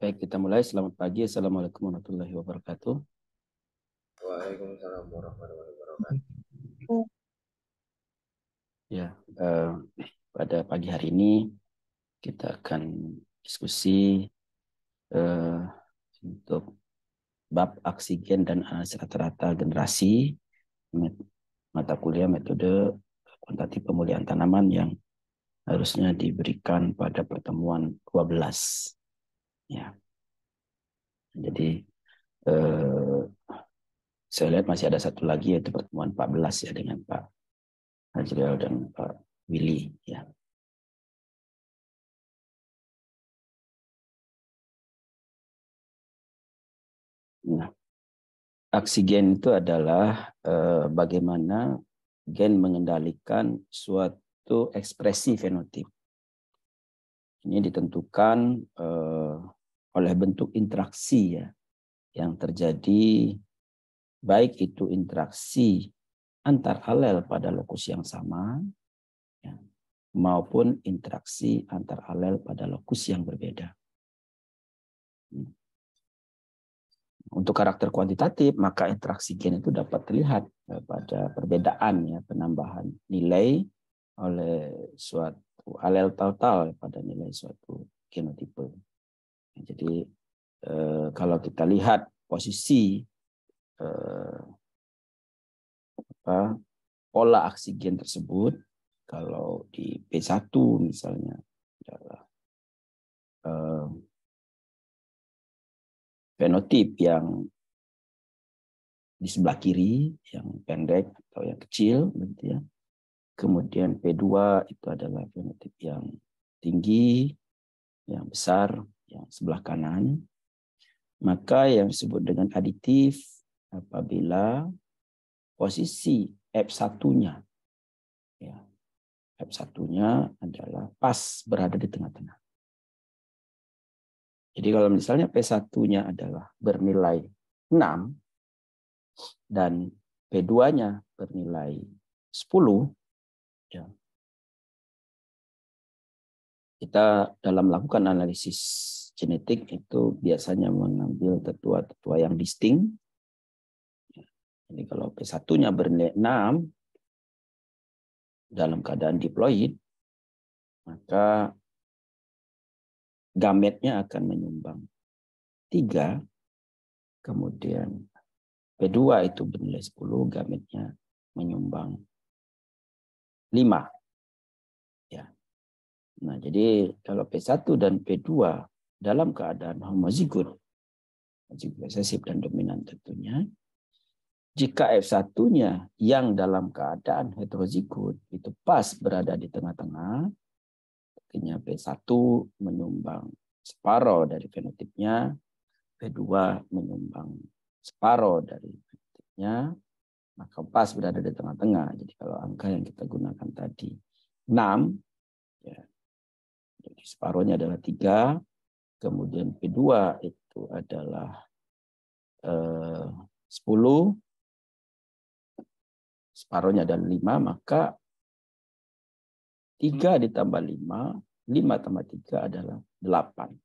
Baik, kita mulai. Selamat pagi. Assalamualaikum warahmatullahi wabarakatuh. Waalaikumsalam warahmatullahi wabarakatuh. Ya, pada pagi hari ini kita akan diskusi untuk bab oksigen dan analisis rata-rata generasi, mata kuliah metode kuantitatif pemulihan tanaman yang harusnya diberikan pada pertemuan 12. Ya, jadi saya lihat masih ada satu lagi yaitu pertemuan 14 ya dengan Pak Hajriel dan Pak Willy ya. Nah, oksigen itu adalah bagaimana gen mengendalikan suatu ekspresi fenotip. Ini ditentukan oleh bentuk interaksi ya yang terjadi, baik itu interaksi antar alel pada lokus yang sama ya, maupun interaksi antar alel pada lokus yang berbeda. Untuk karakter kuantitatif, maka interaksi gen itu dapat terlihat pada perbedaan ya, penambahan nilai oleh suatu alel total pada nilai suatu genotipe. Jadi kalau kita lihat posisi pola oksigen tersebut, kalau di P1 misalnya adalah fenotip yang di sebelah kiri, yang pendek atau yang kecil, begitu ya. Kemudian P2 itu adalah fenotip yang tinggi, yang besar, yang sebelah kanan. Maka yang disebut dengan aditif apabila posisi F1-nya ya, F1-nya adalah pas berada di tengah-tengah. Jadi kalau misalnya P1-nya adalah bernilai 6 dan P2-nya bernilai 10, ya, kita dalam melakukan analisis genetik itu biasanya mengambil tetua-tetua yang distinct. Jadi kalau P1-nya bernilai 6 dalam keadaan diploid, maka gametnya akan menyumbang 3, kemudian P2 itu bernilai 10, gametnya menyumbang 5. Ya. Nah, jadi kalau P1 dan P2 dalam keadaan homozigot, resesif dan dominan tentunya, jika F1-nya yang dalam keadaan heterozigot itu pas berada di tengah-tengah, artinya P1 menyumbang separuh dari fenotipnya, P2 menyumbang separuh dari fenotipnya, maka pas berada di tengah-tengah. Jadi kalau angka yang kita gunakan tadi 6, ya, jadi separuhnya adalah 3, kemudian P2 itu adalah 10, separuhnya adalah 5, maka 3 ditambah 5, 5 tambah 3 adalah 8.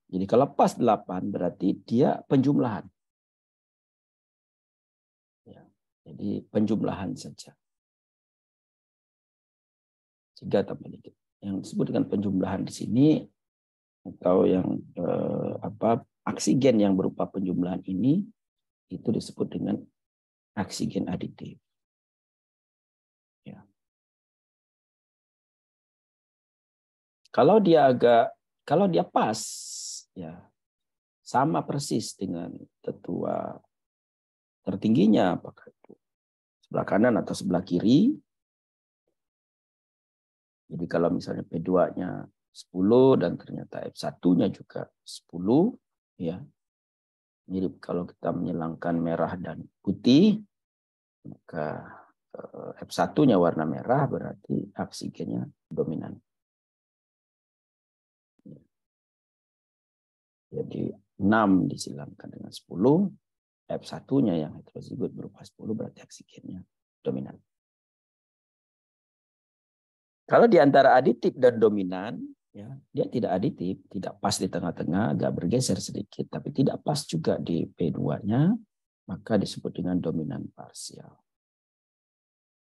Jadi kalau pas 8 berarti dia penjumlahan. Ya, jadi penjumlahan saja. 3 tambah dikit. Yang disebut dengan penjumlahan di sini atau yang oksigen yang berupa penjumlahan ini itu disebut dengan oksigen aditif. Ya. Kalau dia pas, ya sama persis dengan tetua tertingginya, apakah itu sebelah kanan atau sebelah kiri. Jadi kalau misalnya P2-nya 10 dan ternyata F1-nya juga 10, ya mirip kalau kita menyilangkan merah dan putih, maka F1-nya warna merah berarti oksigennya dominan. Jadi 6 disilangkan dengan 10, F1-nya yang heterozigot berupa 10 berarti oksigennya dominan. Kalau di antara aditif dan dominan, Ya, dia tidak aditif, tidak pas di tengah-tengah, agak bergeser sedikit, tapi tidak pas juga di P2-nya, maka disebut dengan dominan parsial.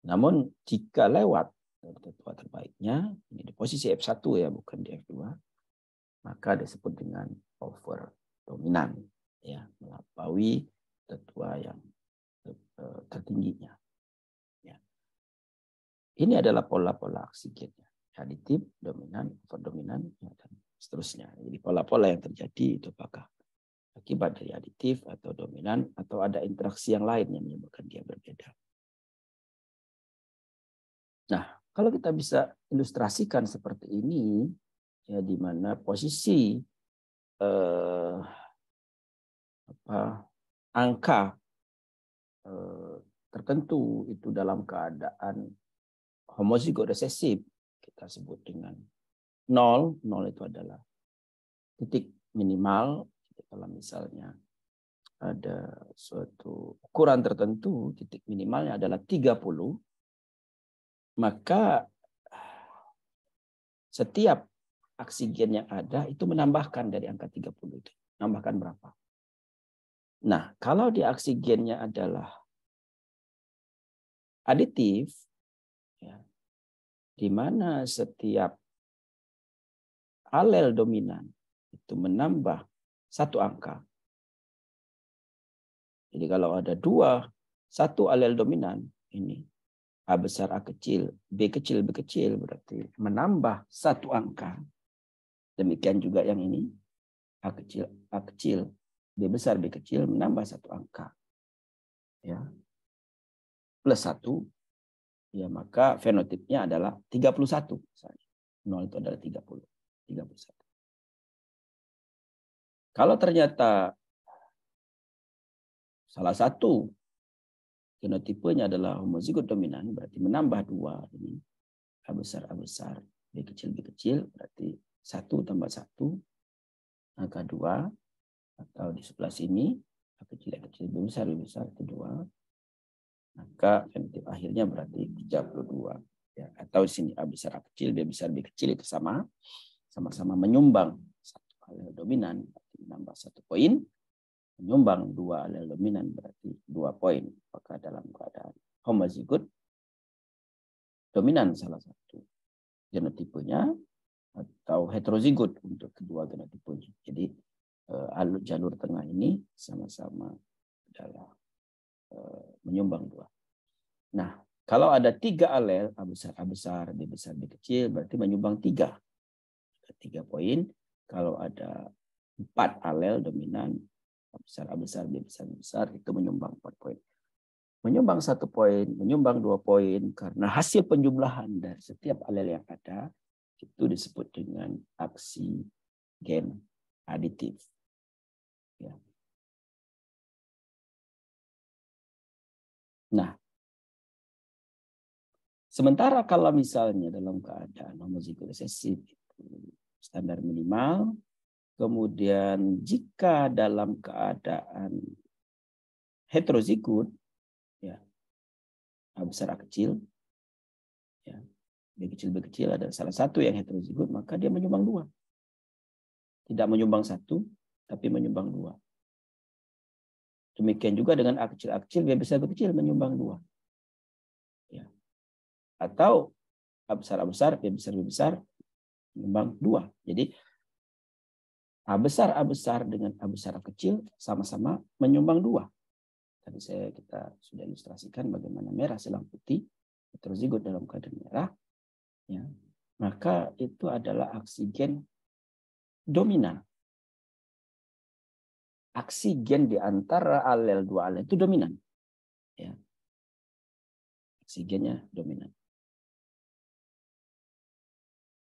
Namun jika lewat tetua terbaiknya, ini di posisi F1 ya, bukan di F2, maka disebut dengan over dominan, ya, melampaui tetua yang tertingginya. Ya. Ini adalah pola-pola oksigennya. Aditif, dominan, overdominan, dan seterusnya. Jadi pola-pola yang terjadi itu apakah akibat dari aditif atau dominan atau ada interaksi yang lain yang menyebabkan dia berbeda. Nah, kalau kita bisa ilustrasikan seperti ini, ya di mana posisi angka tertentu itu dalam keadaan homozigot resesif, kita sebut dengan 0. 0 itu adalah titik minimal. Kalau misalnya ada suatu ukuran tertentu, titik minimalnya adalah 30, maka setiap oksigen yang ada itu menambahkan dari angka 30 itu. Menambahkan berapa? Nah, kalau di oksigennya adalah aditif, ya, di mana setiap alel dominan itu menambah satu angka. Jadi kalau ada satu alel dominan ini, A besar, A kecil, B kecil, B kecil, berarti menambah satu angka. Demikian juga yang ini, A kecil, B besar, B kecil, menambah satu angka. Ya. Plus 1, ya maka fenotipnya adalah 31. Misalnya. 0 itu adalah 30. 31. Kalau ternyata salah satu genotipenya adalah homozigot dominan, berarti menambah 2. Ini A besar, B kecil, berarti 1 tambah 1, angka 2. Atau di sebelah sini, A kecil, B besar, itu 2. Maka fenotip akhirnya berarti 32. Ya, atau di sini A besar, A kecil, B besar, B kecil itu sama-sama menyumbang satu alel dominan, berarti menambah 1 poin. Menyumbang 2 alel dominan berarti 2 poin. Maka dalam keadaan homozigot dominan salah satu genotipenya atau heterozigot untuk kedua genotipenya. Jadi jalur tengah ini sama-sama adalah menyumbang 2. Nah, kalau ada 3 alel A besar, B besar, B kecil berarti menyumbang 3. 3 poin. Kalau ada 4 alel dominan A besar, B besar, B besar itu menyumbang 4 poin. Menyumbang 1 poin, menyumbang 2 poin karena hasil penjumlahan dari setiap alel yang ada itu disebut dengan oksigen aditif. Ya. Nah, sementara kalau misalnya dalam keadaan homozigot resesif standar minimal, kemudian jika dalam keadaan heterozigot, ya, A besar A kecil, ya, B kecil ada salah satu yang heterozigot, maka dia menyumbang 2. Tidak menyumbang 1, tapi menyumbang 2. Demikian juga dengan A kecil, B besar menyumbang 2. Ya. Atau A besar, B besar menyumbang 2. Jadi A besar dengan A besar A kecil sama-sama menyumbang 2. Tadi kita sudah ilustrasikan bagaimana merah silang putih heterozigot dalam keadaan merah. Ya. Maka itu adalah oksigen dominan. Oksigen di antara alel 2 alel itu dominan. Ya. Oksigennya dominan.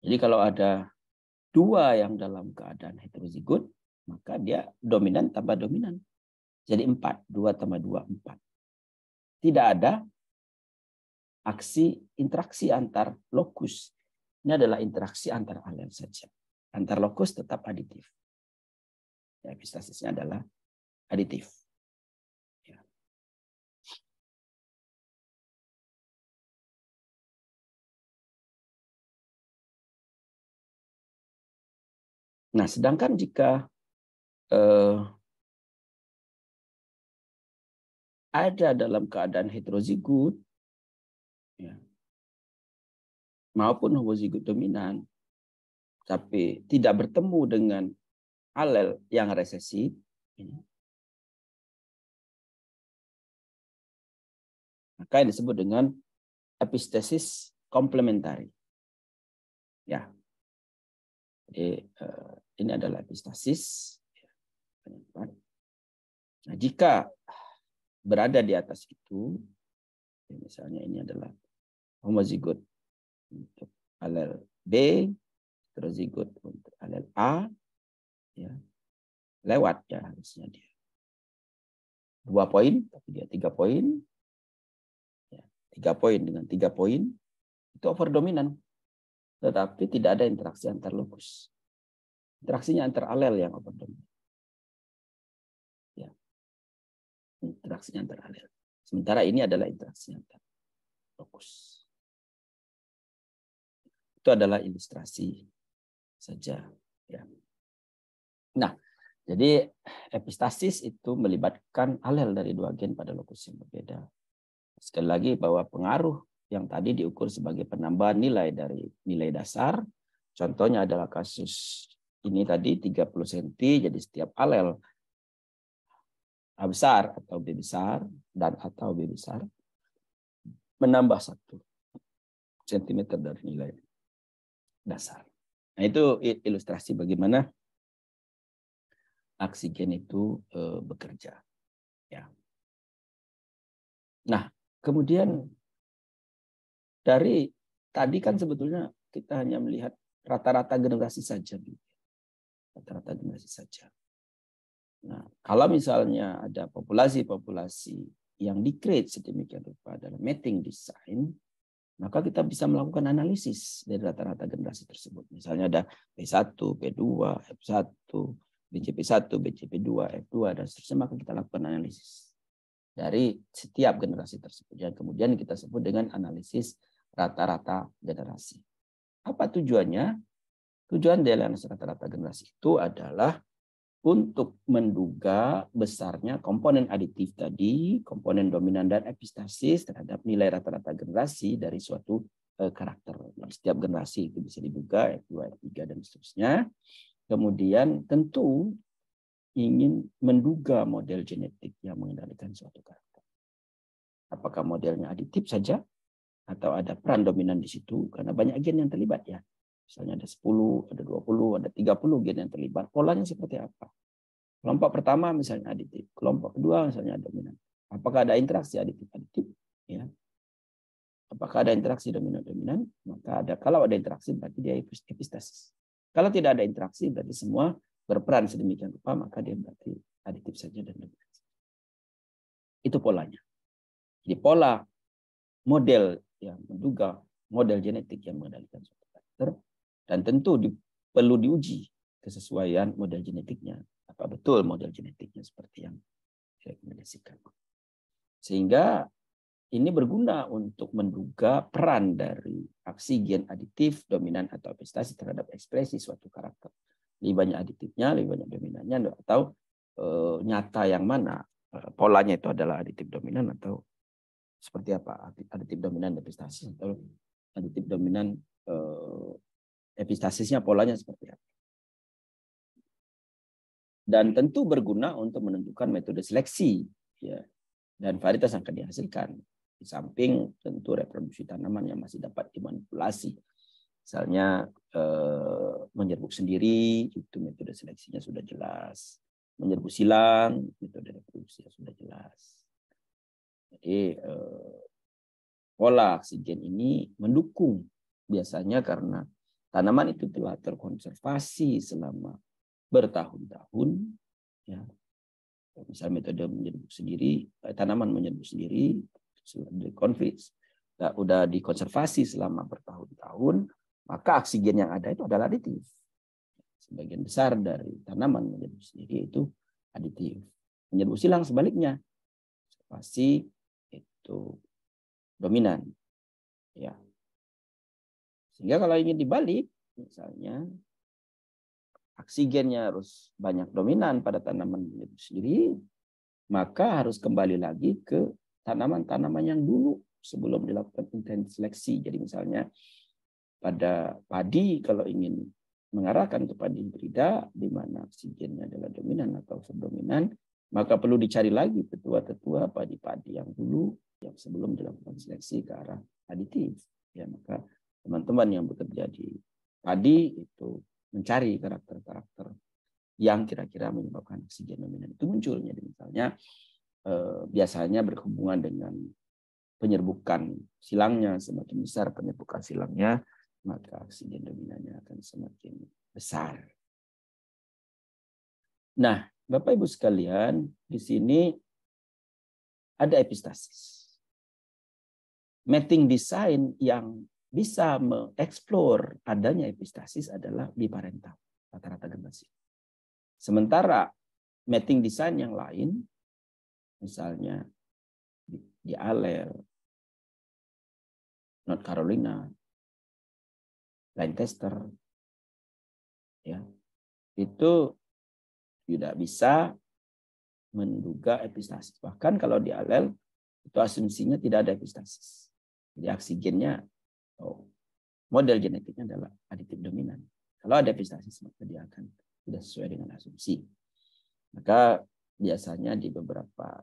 Jadi kalau ada 2 yang dalam keadaan heterozigot, maka dia dominan tambah dominan. Jadi 4. 2 tambah 2, 4. Tidak ada interaksi antar lokus. Ini adalah interaksi antar alel saja. Antar lokus tetap aditif. Ya, epistasisnya adalah aditif. Nah, sedangkan jika ada dalam keadaan heterozigot, ya, maupun homozigot dominan, tapi tidak bertemu dengan alel yang resesif, maka yang disebut dengan epistasis komplementari. Ya, jadi ini adalah epistasis. Nah, jika berada di atas itu, misalnya ini adalah homozigot untuk alel B, heterozigot untuk alel A, ya, lewat ya harusnya dia 2 poin, tapi dia 3 poin, ya, 3 poin dengan 3 poin itu over dominan, tetapi tidak ada interaksi antar lokus. Interaksinya antar alel yang over dominan. Ya, interaksinya antar alel. Sementara ini adalah interaksi antar lokus. Itu adalah ilustrasi saja. Ya. Nah, jadi epistasis itu melibatkan alel dari 2 gen pada lokus yang berbeda. Sekali lagi bahwa pengaruh yang tadi diukur sebagai penambahan nilai dari nilai dasar, contohnya adalah kasus ini tadi 30 cm, jadi setiap alel A besar atau B besar dan atau B besar menambah 1 cm dari nilai dasar. Nah, itu ilustrasi bagaimana aksi gen itu bekerja. Ya. Nah, kemudian dari tadi kan sebetulnya kita hanya melihat rata-rata generasi saja. Rata-rata generasi saja. Nah, kalau misalnya ada populasi-populasi yang di-create sedemikian rupa dalam mating design, maka kita bisa melakukan analisis dari rata-rata generasi tersebut. Misalnya ada P1, P2, F1, BCP1, BCP2, F2, dan seterusnya, maka kita lakukan analisis dari setiap generasi tersebut. Dan kemudian kita sebut dengan analisis rata-rata generasi. Apa tujuannya? Tujuan dari analisis rata-rata generasi itu adalah untuk menduga besarnya komponen aditif tadi, komponen dominan dan epistasis terhadap nilai rata-rata generasi dari suatu karakter. Setiap generasi itu bisa diduga, F2, F3, dan seterusnya. Kemudian tentu ingin menduga model genetik yang mengendalikan suatu karakter. Apakah modelnya aditif saja, atau ada peran dominan di situ, karena banyak gen yang terlibat ya. Misalnya ada 10, ada 20, ada 30 gen yang terlibat. Polanya seperti apa? Kelompok pertama misalnya aditif, kelompok kedua misalnya dominan. Apakah ada interaksi aditif-aditif? Ya. Apakah ada interaksi dominan-dominan? Maka ada. Kalau ada interaksi berarti dia epistasis. Kalau tidak ada interaksi berarti semua berperan sedemikian rupa, maka dia berarti aditif saja dan dominan. Itu polanya. Jadi pola model yang menduga model genetik yang mengendalikan suatu karakter, dan tentu perlu diuji kesesuaian model genetiknya. Apa betul model genetiknya seperti yang saya rekomendasikan. Sehingga ini berguna untuk menduga peran dari aksi gen aditif, dominan, atau epistasis terhadap ekspresi suatu karakter. Lebih banyak aditifnya, lebih banyak dominannya, atau nyata yang mana polanya itu adalah aditif dominan atau seperti apa, aditif dominan epistasis, atau aditif dominan epistasisnya polanya seperti apa. Dan tentu berguna untuk menentukan metode seleksi, ya, dan varietas yang akan dihasilkan. Di samping tentu reproduksi tanaman yang masih dapat dimanipulasi. Misalnya menyerbuk sendiri, itu metode seleksinya sudah jelas. Menyerbuk silang, metode reproduksinya sudah jelas. Jadi pola aksi gen ini mendukung biasanya karena tanaman itu telah terkonservasi selama bertahun-tahun, ya. Misal metode menyerbuk sendiri, tanaman menyerbuk sendiri, sudah dikonservasi selama bertahun-tahun, maka aksi gen yang ada itu adalah aditif. Sebagian besar dari tanaman menyerbuk sendiri itu aditif. Menyerbuk silang sebaliknya, konservasi itu dominan, ya. Sehingga kalau ingin dibalik, misalnya oksigennya harus banyak dominan pada tanaman itu sendiri, maka harus kembali lagi ke tanaman-tanaman yang dulu sebelum dilakukan intens seleksi. Jadi misalnya pada padi, kalau ingin mengarahkan ke padi hibrida di mana oksigennya adalah dominan atau subdominan, maka perlu dicari lagi tetua-tetua padi-padi yang dulu yang sebelum dilakukan seleksi ke arah aditif. Ya, maka teman-teman yang bekerja di padi itu mencari karakter-karakter yang kira-kira menyebabkan oksigen dominan itu muncul. Jadi misalnya biasanya berhubungan dengan penyerbukan silangnya, semakin besar penyerbukan silangnya, maka oksigen dominannya akan semakin besar. Nah, Bapak Ibu sekalian, di sini ada epistasis. Mating design yang bisa mengeksplor adanya epistasis adalah biparental, rata-rata generasi. Sementara mating design yang lain, misalnya di alel, North Carolina, Lancaster, ya, itu tidak bisa menduga epistasis. Bahkan kalau di alel, itu asumsinya tidak ada epistasis. Jadi oksigennya, model genetiknya adalah aditif dominan. Kalau ada epistasis, maka dia akan tidak sesuai dengan asumsi. Maka biasanya di beberapa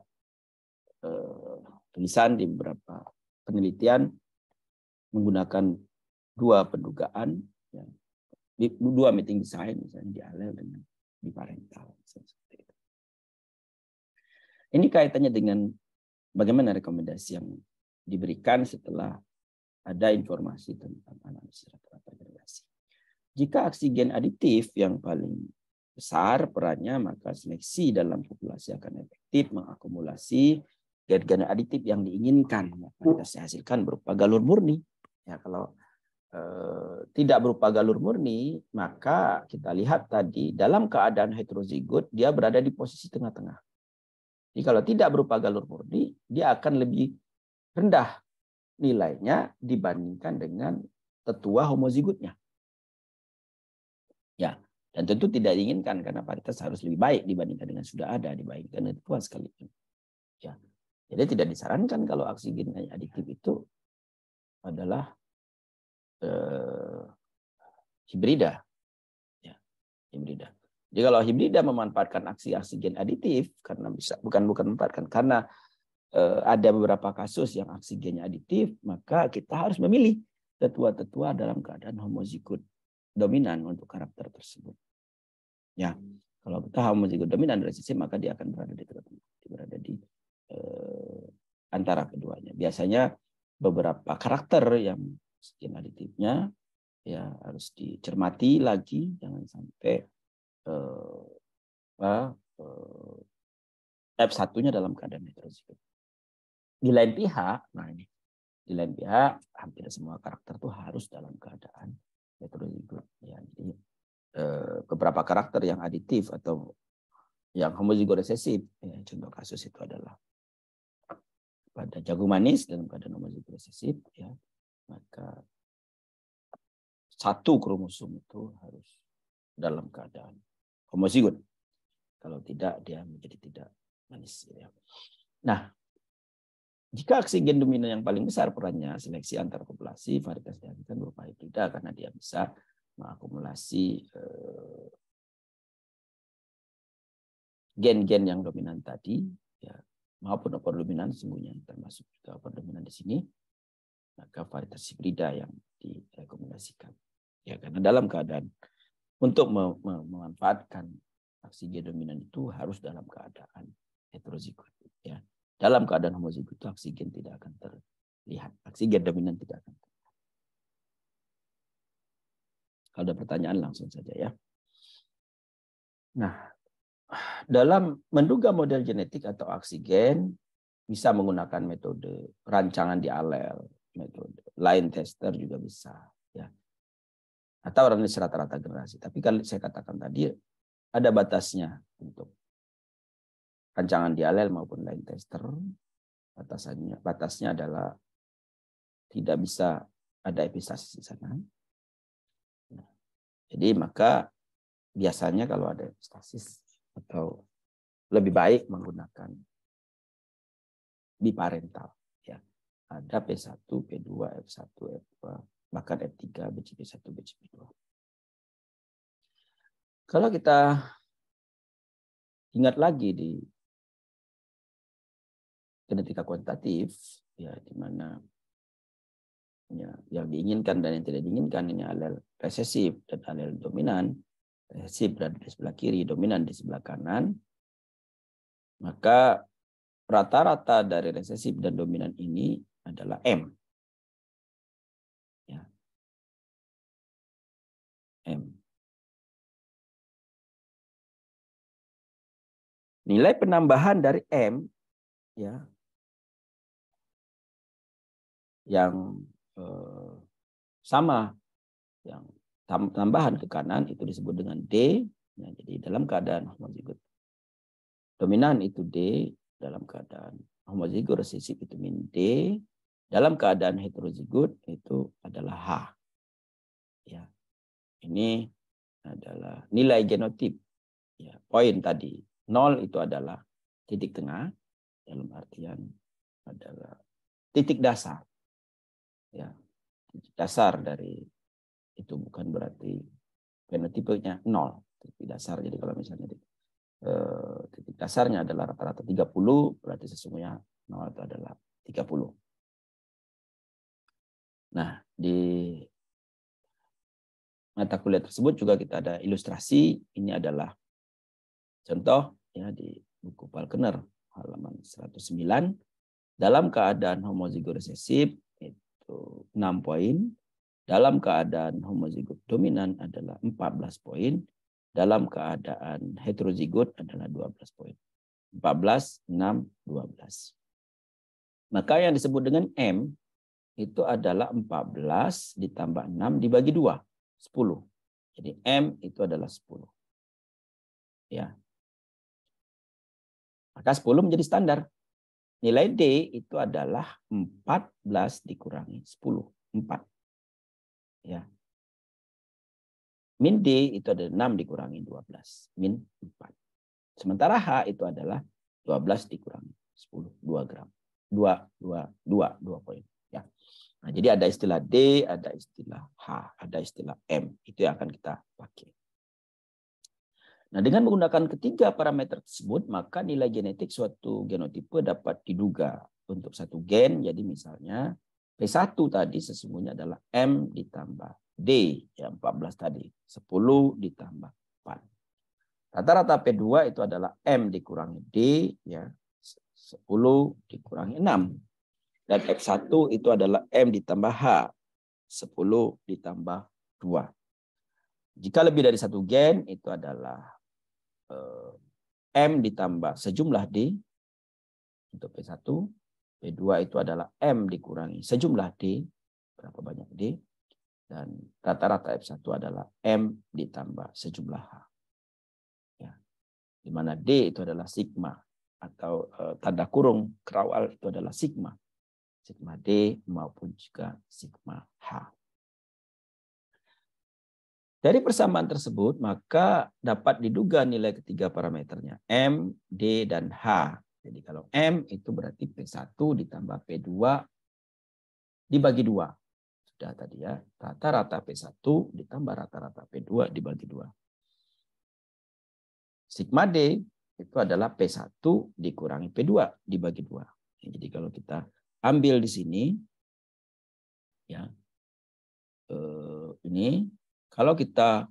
tulisan, di beberapa penelitian menggunakan dua pendugaan, ya, dua mating design, misalnya di alel dengan di parental. Ini kaitannya dengan bagaimana rekomendasi yang diberikan setelah ada informasi tentang analisis rata-rata generasi. Jika oksigen aditif yang paling besar perannya, maka seleksi dalam populasi akan efektif mengakumulasi gen-gen aditif yang diinginkan. Maka kita hasilkan berupa galur murni. Ya, kalau tidak berupa galur murni, maka kita lihat tadi dalam keadaan heterozigot dia berada di posisi tengah-tengah. Jadi kalau tidak berupa galur murni, dia akan lebih rendah nilainya dibandingkan dengan tetua homozigotnya. Ya, dan tentu tidak diinginkan karena paritas harus lebih baik dibandingkan dengan sudah ada, dibandingkan dengan tetua sekalipun. Ya, jadi tidak disarankan kalau oksigen aditif itu adalah hibrida. Ya, hibrida. Jadi kalau hibrida memanfaatkan oksigen aditif karena bisa bukan memanfaatkan karena ada beberapa kasus yang oksigennya aditif, maka kita harus memilih tetua-tetua dalam keadaan homozigot dominan untuk karakter tersebut. Ya, kalau kita homozigot dominan resesif, maka dia akan berada di tengah-tengah, berada di antara keduanya. Biasanya beberapa karakter yang oksigen aditifnya ya harus dicermati lagi, jangan sampai F1-nya dalam keadaan heterozigot. Di lain pihak, nah ini, di lain pihak hampir semua karakter itu harus dalam keadaan heterozigot. Ya, jadi beberapa karakter yang aditif atau yang homozigot resesif, ya, contoh kasus itu adalah pada jagung manis dalam keadaan homozigot resesif, ya, maka satu kromosom itu harus dalam keadaan homozigot. Kalau tidak, dia menjadi tidak manis. Ya. Nah, jika oksigen dominan yang paling besar perannya seleksi antar populasi, varietas dihasilkan berupa hibrida karena dia bisa mengakumulasi gen-gen yang dominan tadi, ya, maupun opordominan sesungguhnya, termasuk juga opordominan di sini, maka varietas hibrida yang direkomendasikan. Ya, karena dalam keadaan untuk memanfaatkan oksigen dominan itu harus dalam keadaan heterozigot. Ya. Dalam keadaan homozigot itu oksigen tidak akan terlihat. Oksigen dominan tidak akan terlihat. Kalau ada pertanyaan langsung saja ya. Nah, dalam menduga model genetik atau oksigen bisa menggunakan metode rancangan di alel, metode line tester juga bisa. Ya. Atau analisis rata-rata generasi. Tapi kalau saya katakan tadi ada batasnya untuk rancangan di alel maupun line tester. Batasnya adalah tidak bisa ada epistasis di sana. Nah, jadi maka biasanya kalau ada epistasis atau lebih baik menggunakan biparental. Ya. Ada P1, P2, F1, F2, bahkan F3, BCP1, BCP2. Kalau kita ingat lagi di genetika kuantitatif, ya di mana ya, yang diinginkan dan yang tidak diinginkan ini alel resesif dan alel dominan. Resesif berada di sebelah kiri, dominan di sebelah kanan. Maka rata-rata dari resesif dan dominan ini adalah M. Ya. M. Nilai penambahan dari M ya yang sama, yang tambahan ke kanan itu disebut dengan D. Ya, jadi dalam keadaan homozigot dominan itu D, dalam keadaan homozigot resesif itu min D, dalam keadaan heterozigot itu adalah H. Ya, ini adalah nilai genotip. Ya, poin tadi 0 itu adalah titik tengah, dalam artian adalah titik dasar. Ya, titik dasar dari itu bukan berarti genotipenya 0, titik dasar. Jadi kalau misalnya titik dasarnya adalah rata-rata 30, berarti sesungguhnya 0 itu adalah 30. Nah, di mata kuliah tersebut juga kita ada ilustrasi. Ini adalah contoh ya di buku Falconer halaman 109. Dalam keadaan homozigot resesif itu 6 poin. Dalam keadaan homozigot dominan adalah 14 poin. Dalam keadaan heterozigot adalah 12 poin. 14, 6, 12. Maka yang disebut dengan M itu adalah 14 ditambah 6 dibagi 2, 10. Jadi M itu adalah 10. Ya. Maka 10 menjadi standar. Nilai D itu adalah 14 dikurangi 10. 4. Ya. Min D itu adalah 6 dikurangi 12. Min 4. Sementara H itu adalah 12 dikurangi 10. 2 gram. 2 poin. Ya. Nah, jadi ada istilah D, ada istilah H, ada istilah M. Itu yang akan kita pakai. Nah, dengan menggunakan ketiga parameter tersebut, maka nilai genetik suatu genotipe dapat diduga untuk satu gen. Jadi misalnya P1 tadi sesungguhnya adalah M ditambah D, ya 14 tadi. 10 ditambah 4. Rata-rata P2 itu adalah M dikurangi D, ya 10 dikurangi 6. Dan F1 itu adalah M ditambah H, 10 ditambah 2. Jika lebih dari satu gen, itu adalah M ditambah sejumlah D untuk P1. P2 itu adalah M dikurangi sejumlah D, berapa banyak D. Dan rata-rata F1 adalah M ditambah sejumlah H. Ya. Di mana D itu adalah sigma, atau tanda kurung kerawal itu adalah sigma. Sigma D maupun juga sigma H. Dari persamaan tersebut, maka dapat diduga nilai ketiga parameternya, M, D, dan H. Jadi kalau M itu berarti P1 ditambah P2 dibagi 2. Sudah tadi ya, rata-rata P1 ditambah rata-rata P2 dibagi 2. Sigma D itu adalah P1 dikurangi P2 dibagi 2. Jadi kalau kita ambil di sini, ya ini, kalau kita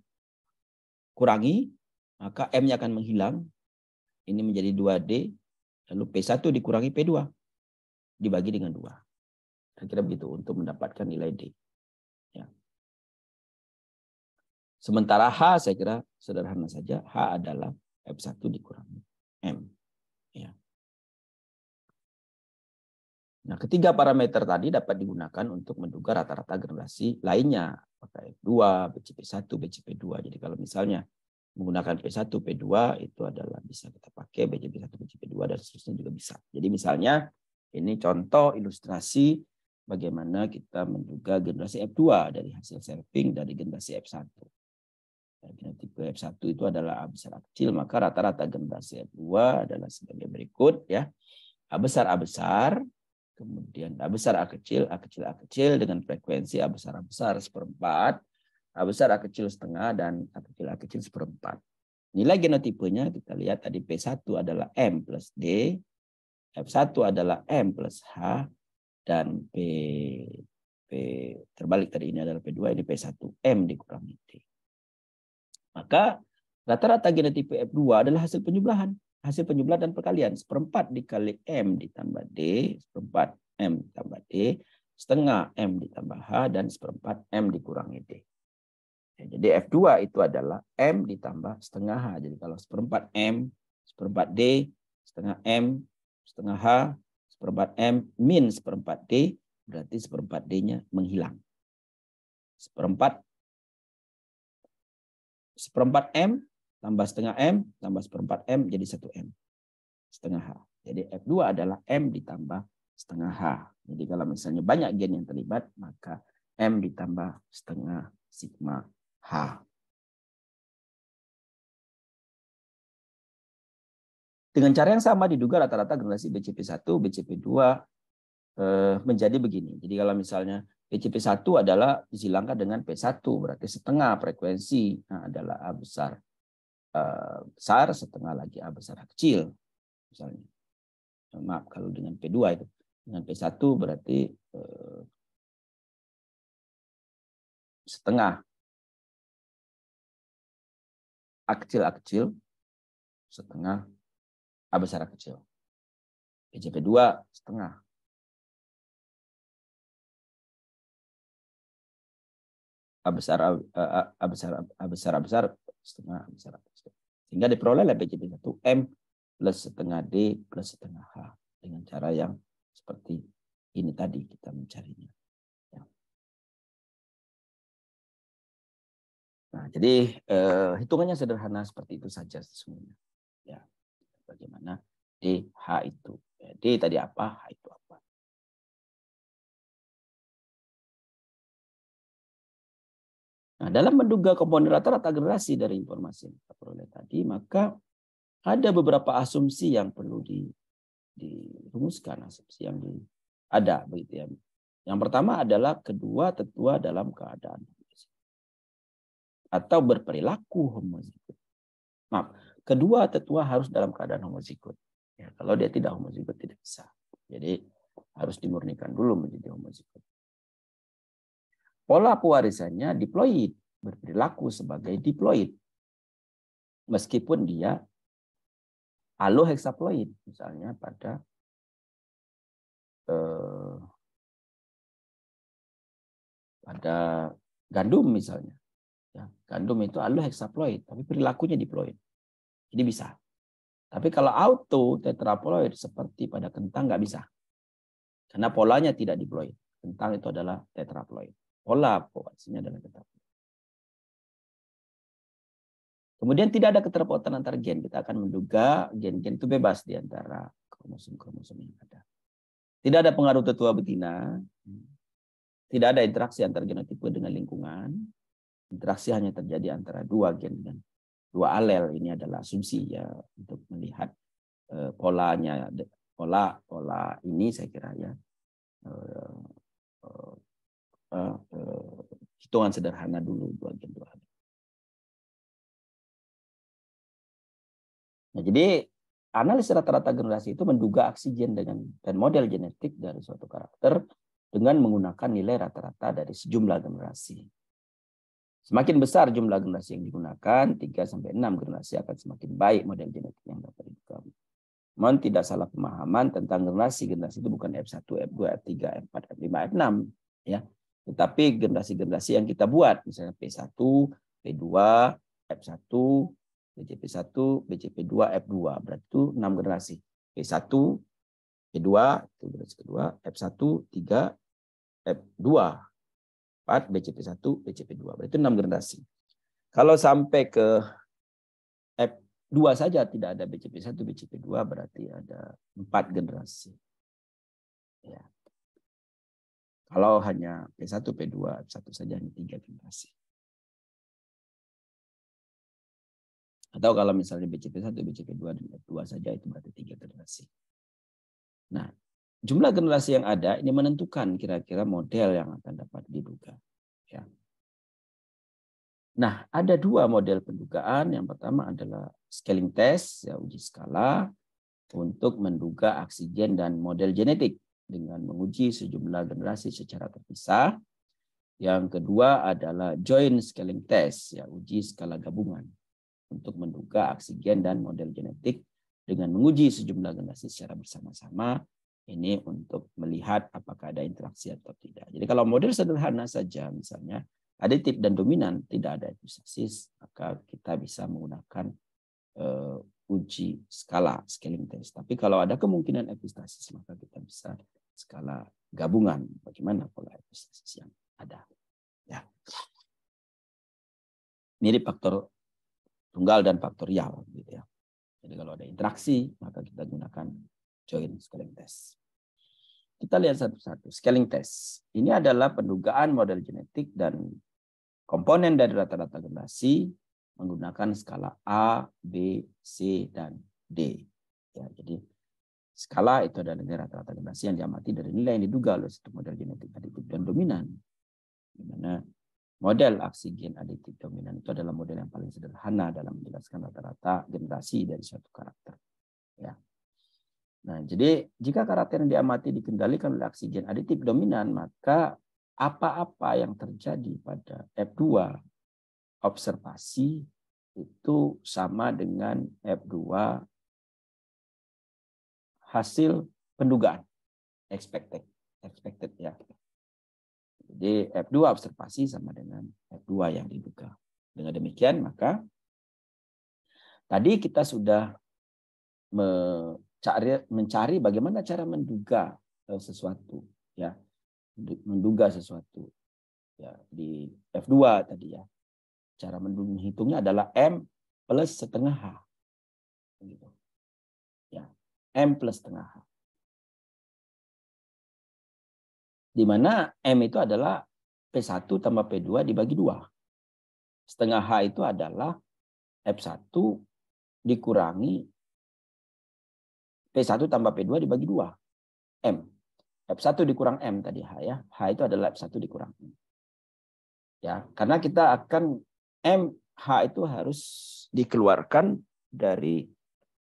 kurangi, maka M-nya akan menghilang. Ini menjadi 2D, lalu P1 dikurangi P2, dibagi dengan 2. Kira-kira begitu untuk mendapatkan nilai D. Ya. Sementara H, saya kira sederhana saja. H adalah F1 dikurangi M. Ya. Nah, ketiga parameter tadi dapat digunakan untuk menduga rata-rata generasi lainnya. Apakah F2, BCP1, BCP2. Jadi kalau misalnya menggunakan P1, P2 itu adalah bisa kita pakai BCP1, BCP2 dan seterusnya juga bisa. Jadi misalnya ini contoh ilustrasi bagaimana kita menduga generasi F2 dari hasil sampling dari generasi F1. genotipe F1 itu adalah A besar A kecil, maka rata-rata generasi F2 adalah sebagai berikut ya. A besar A besar, kemudian A besar A kecil dengan frekuensi A besar seperempat, A besar A kecil setengah, dan A kecil seperempat. Nilai genotipenya kita lihat tadi P1 adalah M plus D, F1 adalah M plus H, dan P terbalik tadi, ini adalah P2, ini P1, M dikurangi D. Maka rata-rata genotipe F2 adalah hasil penjumlahan. Hasil penjumlahan dan perkalian. Seperempat dikali M ditambah D, seperempat M ditambah D, setengah M ditambah H, dan seperempat M dikurangi D. Jadi F2 itu adalah M ditambah setengah H. Jadi kalau seperempat M, seperempat D, setengah M, setengah H, seperempat M, min seperempat D, berarti seperempat D-nya menghilang. Seperempat M tambah setengah M tambah seperempat M jadi 1 M setengah H. Jadi F2 adalah M ditambah setengah H. Jadi kalau misalnya banyak gen yang terlibat, maka M ditambah setengah sigma H. Dengan cara yang sama diduga rata-rata generasi BCP1, BCP2 menjadi begini. Jadi kalau misalnya BCP1 adalah disilangkan dengan P1, berarti setengah frekuensi adalah A besar setengah lagi A besar A kecil. Misalnya. Maaf, kalau dengan P2 itu. Dengan P1 berarti setengah A kecil, setengah A besar A kecil. BCP2 setengah A besar setengah A besar A kecil. Sehingga diperoleh BCP1 M plus setengah D plus setengah H. Dengan cara yang seperti ini tadi kita mencarinya. Ya. Nah, jadi hitungannya sederhana seperti itu saja sesungguhnya. Ya. Bagaimana D, H itu. Ya, D tadi apa, H itu apa. Nah, dalam menduga komponen rata-rata generasi dari informasi yang kita peroleh tadi, maka ada beberapa asumsi yang perlu dirumuskan, asumsi yang ada begitu ya. Yang pertama adalah kedua tetua dalam keadaan atau berperilaku homozigot. Maaf, kedua tetua harus dalam keadaan homozigot. Ya, kalau dia tidak homozigot tidak bisa. Jadi harus dimurnikan dulu menjadi homozigot. Pola pewarisannya diploid, berperilaku sebagai diploid. Meskipun dia alohexaploid, misalnya pada gandum misalnya. Ya, gandum itu alohexaploid, tapi perilakunya diploid. Jadi bisa. Tapi kalau auto tetraploid seperti pada kentang nggak bisa. Karena polanya tidak diploid. Kentang itu adalah tetraploid. Pola pewarisannya adalah tetraploid. Kemudian tidak ada keterpautan antar gen. Kita akan menduga gen-gen itu bebas di antara kromosom-kromosom yang ada. Tidak ada pengaruh tetua betina. Tidak ada interaksi antar genotipe dengan lingkungan. Interaksi hanya terjadi antara dua gen dan dua alel. Ini adalah asumsi ya untuk melihat polanya, pola ini saya kira ya hitungan sederhana dulu dua gen dua alel. Nah, jadi analis rata-rata generasi itu menduga aksi gen dan model genetik dari suatu karakter dengan menggunakan nilai rata-rata dari sejumlah generasi. Semakin besar jumlah generasi yang digunakan, 3-6 generasi akan semakin baik model genetik yang dapat diketahui. Mohon tidak salah pemahaman tentang generasi-generasi itu bukan F1, F2, F3, F4, F5, F6. Ya. Tetapi generasi-generasi yang kita buat, misalnya P1, P2, F1, BCP1, BCP2, F2. Berarti itu 6 generasi. P1, P2, itu generasi kedua, F1, 3, F2, 4, BCP1, BCP2. Berarti 6 generasi. Kalau sampai ke F2 saja tidak ada BCP1, BCP2, berarti ada 4 generasi. Ya. Kalau hanya P1, P2, F1 saja hanya 3 generasi. Atau kalau misalnya BCP1, BCP2, dan F2 saja itu berarti 3 generasi. Nah, jumlah generasi yang ada ini menentukan kira-kira model yang akan dapat diduga. Ya. Nah, ada 2 model pendugaan. Yang pertama adalah scaling test, ya, uji skala untuk menduga aksi gen dan model genetik dengan menguji sejumlah generasi secara terpisah. Yang kedua adalah joint scaling test, ya, uji skala gabungan untuk menduga aksi gen dan model genetik dengan menguji sejumlah generasi secara bersama-sama. Ini untuk melihat apakah ada interaksi atau tidak. Jadi kalau model sederhana saja, misalnya aditif dan dominan, tidak ada epistasis, maka kita bisa menggunakan uji skala, scaling test. Tapi kalau ada kemungkinan epistasis, maka kita bisa skala gabungan. Bagaimana pola epistasis yang ada. Ya. Mirip faktor tunggal dan faktorial. Gitu ya. Jadi kalau ada interaksi, maka kita gunakan joint scaling test. Kita lihat satu-satu. Scaling test. Ini adalah pendugaan model genetik dan komponen dari rata-rata generasi menggunakan skala A, B, C, dan D. Ya, jadi skala itu adalah rata-rata generasi yang diamati dari nilai yang diduga oleh satu model genetik aditif dan dominan. Di mana model aksi gen aditif dominan itu adalah model yang paling sederhana dalam menjelaskan rata-rata generasi dari suatu karakter. Ya. Nah, jadi jika karakter yang diamati dikendalikan oleh aksi gen aditif dominan, maka apa-apa yang terjadi pada F2 observasi itu sama dengan F2 hasil pendugaan, expected ya. Jadi F2 observasi sama dengan F2 yang diduga. Dengan demikian maka tadi kita sudah mencari bagaimana cara menduga sesuatu, ya, menduga sesuatu, ya, di F2 tadi, ya. Cara menghitungnya adalah M plus setengah H, gitu. Ya, M plus setengah H. Di mana M itu adalah P1 tambah P2 dibagi 2. Setengah H itu adalah F1 dikurangi P1 tambah P2 dibagi 2. M. F1 dikurang M tadi H, ya. H itu adalah F1 dikurang M. Ya, karena kita akan H itu harus dikeluarkan dari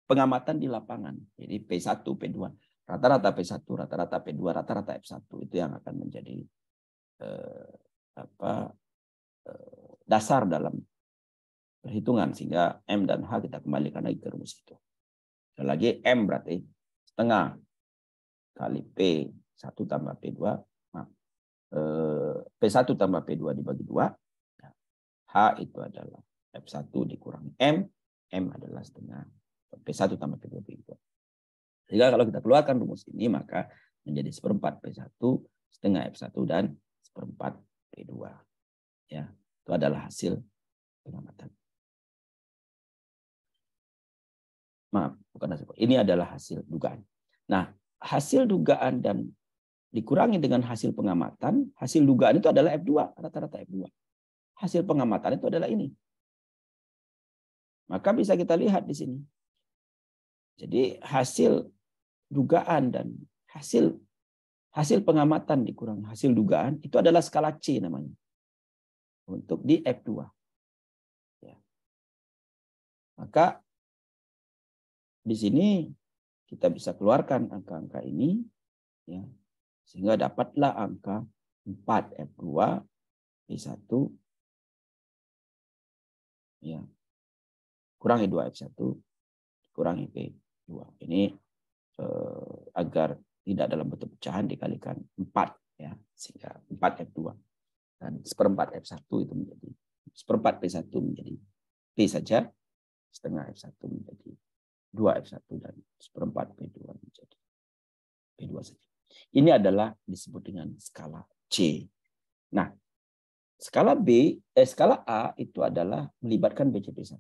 pengamatan di lapangan. Jadi P1, P2, rata-rata P1, rata-rata P2, rata-rata F1 itu yang akan menjadi dasar dalam perhitungan, sehingga M dan H kita kembalikan lagi ke rumus itu. Sekali lagi M berarti setengah kali P1 tambah P2, P1 tambah P2 dibagi 2, H itu adalah F1 dikurangi M, M adalah setengah P1 tambah P2 dibagi 2. Sehingga kalau kita keluarkan rumus ini, maka menjadi seperempat P1, setengah F1, dan seperempat P2. Ya, itu adalah hasil pengamatan. Maaf, bukan hasil. Ini adalah hasil dugaan. Nah, hasil dugaan dan dikurangi dengan hasil pengamatan, hasil dugaan itu adalah F2, rata-rata F2. Hasil pengamatan itu adalah ini. Maka bisa kita lihat di sini. Jadi hasil dugaan dan hasil pengamatan dikurangi hasil dugaan itu adalah skala C namanya. Untuk di F2. Ya. Maka di sini kita bisa keluarkan angka-angka ini, ya, sehingga dapatlah angka 4 F2 P1, ya, kurangi 2 F1 kurangi P2. Ini agar tidak dalam bentuk pecahan dikalikan 4, ya, sehingga 4 F2 dan seperempat F1 itu menjadi seperempat P1 menjadi P saja, setengah F1 menjadi 2 F1 dan seperempat P2 menjadi P2 saja. Ini adalah disebut dengan skala C. Nah, skala skala A itu adalah melibatkan BCP1.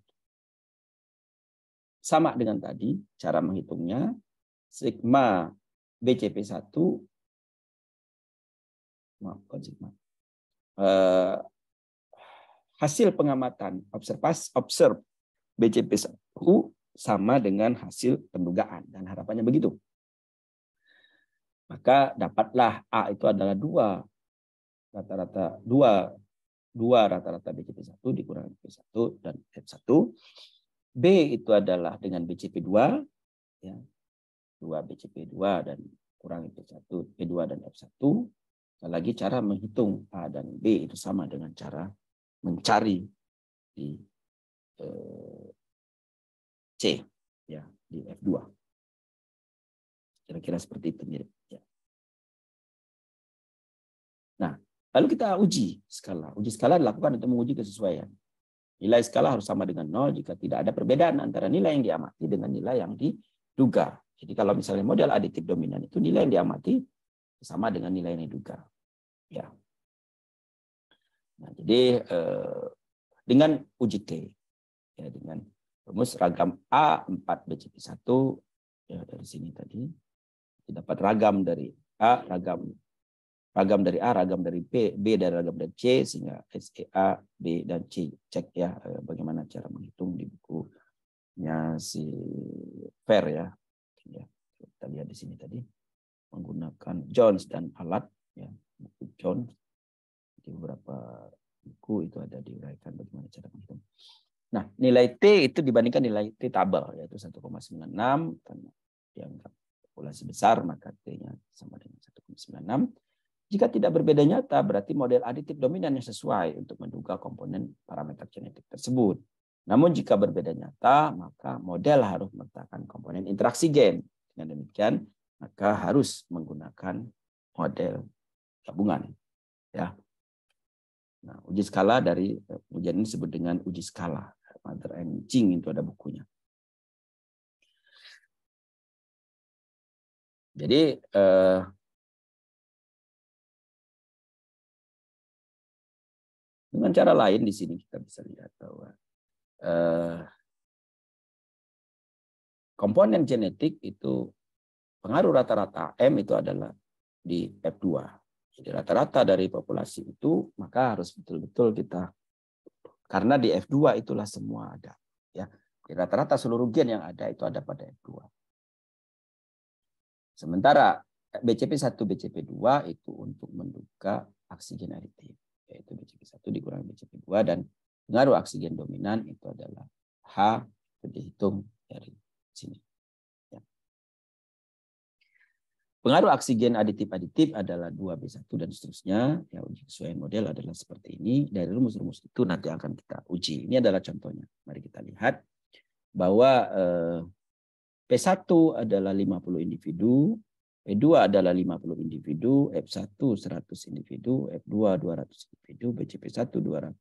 Sama dengan tadi, cara menghitungnya, sigma BCP1, hasil pengamatan observe BCP1 sama dengan hasil pendugaan, dan harapannya begitu. Maka dapatlah A itu adalah 2 rata-rata BCP1 dikurangi P1 dan F1. B itu adalah dengan BCP2, ya, 2 BCP2 dan kurangi P1, P2 dan F1. Sekali lagi cara menghitung A dan B itu sama dengan cara mencari di C, ya, di F2. Kira-kira seperti itu mirip. Ya. Nah, lalu kita uji skala. Uji skala dilakukan untuk menguji kesesuaian. Nilai skala harus sama dengan 0 jika tidak ada perbedaan antara nilai yang diamati dengan nilai yang diduga. Jadi kalau misalnya model aditif dominan itu nilai yang diamati sama dengan nilai yang diduga. Ya. Nah, jadi dengan uji T, ya, dengan rumus ragam A 4 BCP1, ya, dari sini tadi dapat ragam dari A, ragam dari A, ragam dari B, B dari ragam dari C, sehingga SEA, B, dan C. Cek ya bagaimana cara menghitung di bukunya si Fair ya. Kita lihat di sini tadi menggunakan Jones dan alat, ya, buku Jones. Di beberapa buku itu ada diuraikan bagaimana cara menghitung. Nah, nilai T itu dibandingkan nilai T tabel, yaitu 1,96, karena dianggap populasi besar, maka T-nya sama dengan 1,96. Jika tidak berbeda nyata, berarti model aditif dominan yang sesuai untuk menduga komponen parameter genetik tersebut. Namun jika berbeda nyata, maka model harus meletakkan komponen interaksi gen. Dengan demikian, maka harus menggunakan model gabungan. Ya. Nah, uji skala dari ujian ini disebut dengan uji skala. Mother and Ching itu ada bukunya. Jadi dengan cara lain di sini kita bisa lihat bahwa komponen genetik itu pengaruh rata-rata M itu adalah di F2. Jadi rata-rata dari populasi itu maka harus betul-betul kita, karena di F2 itulah semua ada. Ya, rata-rata seluruh gen yang ada itu ada pada F2. Sementara BCP1, BCP2 itu untuk menduga aksi gen aditif, yaitu BCP1 dikurangi BCP2, dan pengaruh aksi gen dominan itu adalah H, itu dihitung dari sini. Ya. Pengaruh aksi gen aditif-aditif adalah 2B1 dan seterusnya. Ya, uji kesesuaian model adalah seperti ini. Dari rumus-rumus itu nanti akan kita uji. Ini adalah contohnya. Mari kita lihat bahwa P1 adalah 50 individu, P2 adalah 50 individu, F1 100 individu, F2 200 individu, BCP1 200,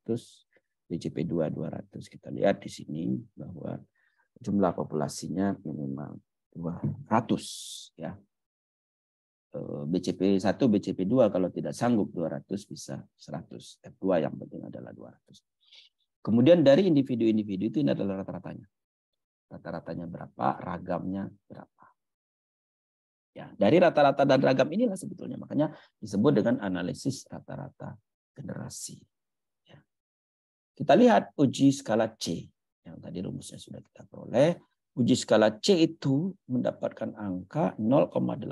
BCP2 200. Kita lihat di sini bahwa jumlah populasinya minimal 200 ya. BCP1, BCP2 kalau tidak sanggup 200 bisa 100. F2 yang penting adalah 200. Kemudian dari individu-individu itu ini adalah rata-ratanya. Rata-ratanya berapa, ragamnya berapa. Ya, dari rata-rata dan ragam inilah sebetulnya makanya disebut dengan analisis rata-rata generasi. Ya. Kita lihat uji skala C yang tadi rumusnya sudah kita peroleh. Uji skala C itu mendapatkan angka 0,8.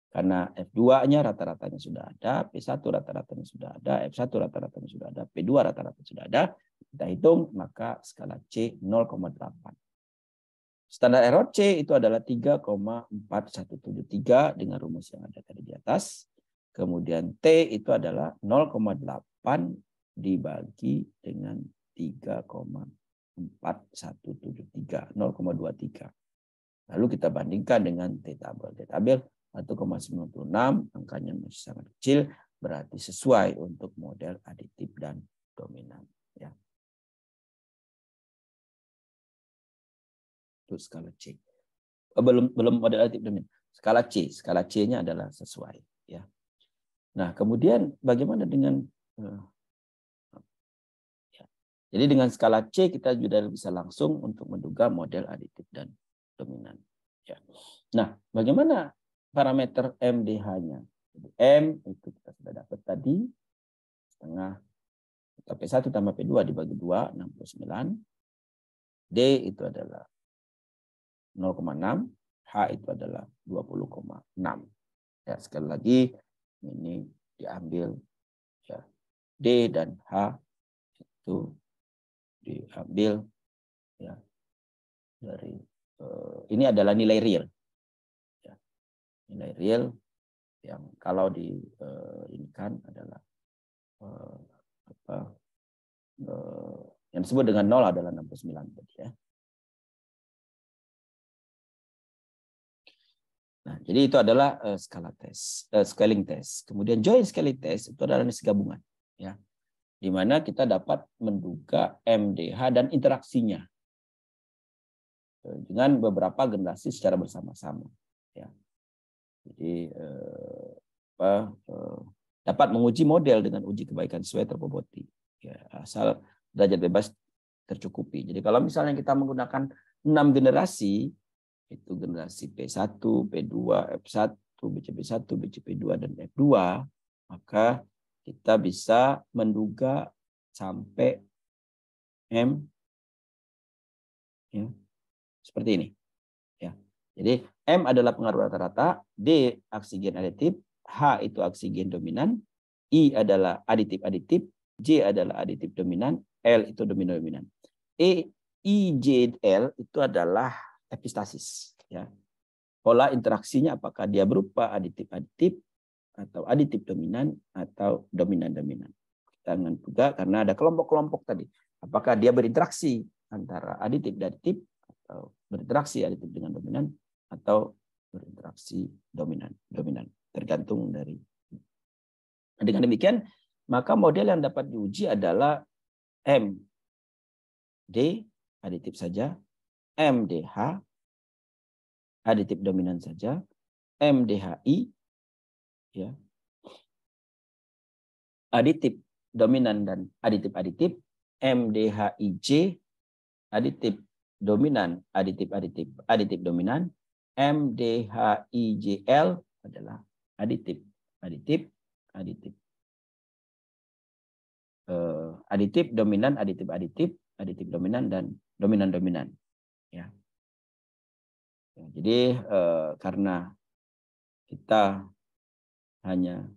Karena F2-nya rata-ratanya sudah ada, P1 rata-ratanya sudah ada, F1 rata-ratanya sudah ada, P2 rata-rata sudah ada. Kita hitung, maka skala C 0,8. Standar error C itu adalah 3,4173 dengan rumus yang ada tadi di atas. Kemudian T itu adalah 0,8 dibagi dengan 3,4173, 0,23. Lalu kita bandingkan dengan T tabel. T tabel 1,96, angkanya masih sangat kecil, berarti sesuai untuk model aditif dan dominan. Ya. Itu skala C. Belum model aditif dominan. Skala C, skala C-nya adalah sesuai. Ya. Nah, kemudian bagaimana dengan ya. Jadi dengan skala C kita juga bisa langsung untuk menduga model aditif dan dominan. Ya. Nah, bagaimana parameter MDH-nya? M itu kita sudah dapat tadi, setengah P1 tambah P2 dibagi 2, 69. D itu adalah 0,6, H itu adalah 20,6. Ya, sekali lagi ini diambil ya, D dan H itu diambil ya dari ini adalah nilai real. Ya, nilai real yang kalau di ini kan adalah yang disebut dengan 0 adalah 69 tadi ya. Nah, jadi itu adalah skala tes, scaling test. Kemudian joint scaling test itu adalah analisis gabungan, ya, di mana kita dapat menduga MDH dan interaksinya dengan beberapa generasi secara bersama-sama, ya. Jadi dapat menguji model dengan uji kebaikan sesuai terboboti, ya, asal derajat bebas tercukupi. Jadi kalau misalnya kita menggunakan 6 generasi, itu generasi P1, P2, F1, BCP1, BCP2, dan F2, maka kita bisa menduga sampai M, ya, seperti ini. Ya. Jadi M adalah pengaruh rata-rata, D aksi gen aditif, H itu aksi gen dominan, I adalah aditif-aditif, J adalah aditif dominan, L itu dominan-dominan. IJL itu adalah epistasis, ya. Pola interaksinya apakah dia berupa aditif-aditif atau aditif dominan atau dominan-dominan. Kita juga karena ada kelompok-kelompok tadi. Apakah dia berinteraksi antara aditif dan aditif atau berinteraksi aditif dengan dominan atau berinteraksi dominan tergantung dari. Dengan demikian, maka model yang dapat diuji adalah MD aditif saja, MDH aditif dominan saja, MDHI ya, aditif dominan dan aditif-aditif, MDHIJ aditif dominan, aditif-aditif, aditif dominan, MDHIJL adalah aditif, aditif, aditif. Aditif dominan, aditif-aditif, aditif dominan, dan dominan-dominan. Ya. Jadi karena kita hanya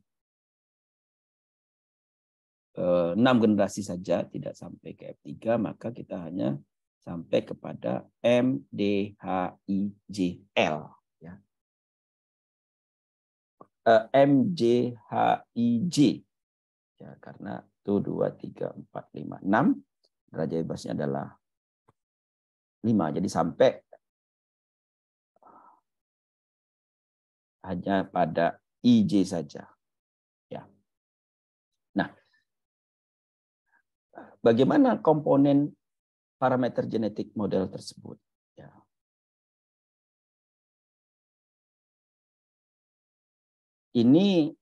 6 generasi saja, tidak sampai ke F3, maka kita hanya sampai kepada MDHIJL. Ya. MJHIJ. Ya, karena itu 2, 3, 4, 5, 6. Derajat bebasnya adalah 5. Jadi sampai hanya pada IJ saja. Ya. Nah, bagaimana komponen parameter genetik model tersebut? Ya. Ini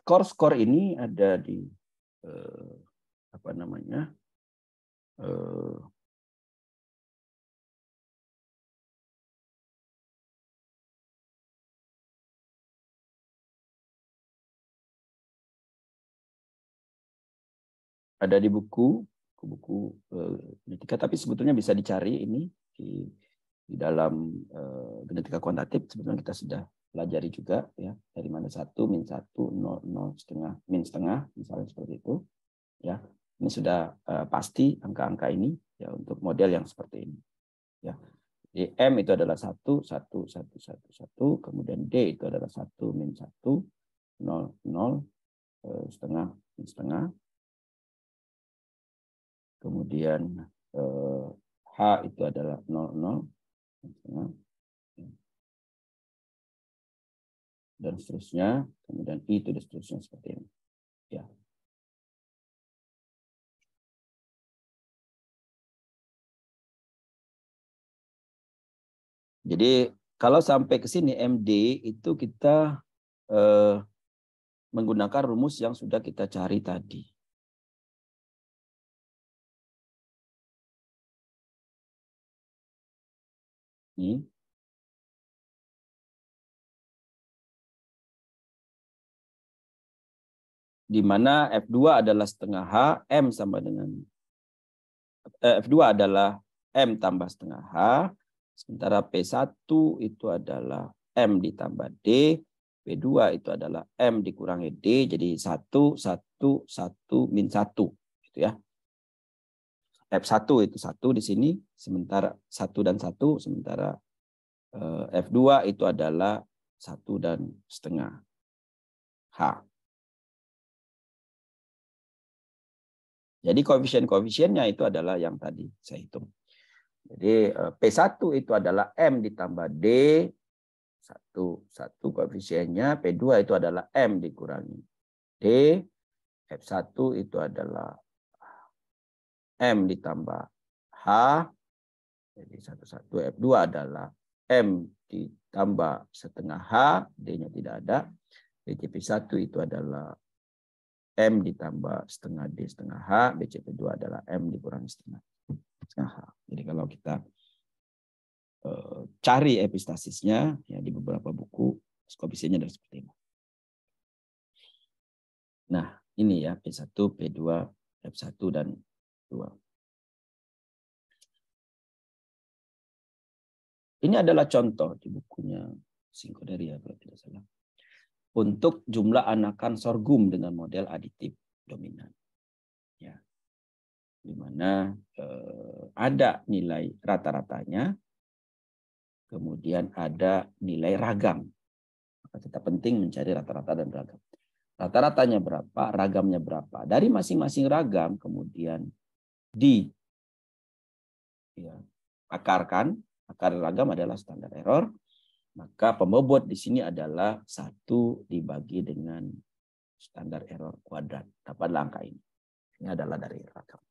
skor-skor ini ada di apa namanya? Ada di buku genetika, tapi sebetulnya bisa dicari ini di dalam genetika kuantitatif. Sebetulnya kita sudah pelajari juga, ya, dari mana 1, min 1, 0, 0, setengah, min setengah, misalnya seperti itu. Ya, ini sudah pasti angka-angka ini ya untuk model yang seperti ini. Ya, jadi M itu adalah 1, 1, 1, 1, 1, kemudian D itu adalah 1, min 1, 0, 0, setengah, min setengah. Kemudian H itu adalah 0, 0, dan seterusnya. Kemudian I itu dan seterusnya seperti ini. Ya. Jadi kalau sampai ke sini MD itu kita menggunakan rumus yang sudah kita cari tadi. Ini. Di mana F2 adalah setengah H, M sama dengan F2 adalah M tambah setengah H, sementara P1 itu adalah M ditambah D, P2 itu adalah M dikurangi D, jadi 1, 1, 1, min 1. Gitu ya. F1 itu 1 di sini, sementara 1 dan 1, sementara F2 itu adalah 1 dan setengah H. Jadi koefisien-koefisiennya itu adalah yang tadi saya hitung. Jadi P1 itu adalah M ditambah D, 1 koefisiennya, P2 itu adalah M dikurangi D, F1 itu adalah M ditambah H, jadi 1, F2 adalah M ditambah setengah H, D-nya tidak ada, BCP1 itu adalah M ditambah setengah D setengah H, BCP2 adalah M dikurangi setengah H. Jadi kalau kita cari epistasisnya ya di beberapa buku, koefisiennya adalah seperti ini. Nah, ini ya P1, P2, F1 dan 2. Ini adalah contoh di bukunya Singkoderia kalau tidak salah. Untuk jumlah anakan sorghum dengan model aditif dominan. Ya. Di mana ada nilai rata-ratanya, kemudian ada nilai ragam. Maka tetap penting mencari rata-rata dan ragam. Rata-ratanya berapa, ragamnya berapa. Dari masing-masing ragam kemudian akarkan. Akar ragam adalah standar error. Maka pembobot di sini adalah 1 dibagi dengan standar error kuadrat. Dapatlah angka ini. Ini adalah dari ragam.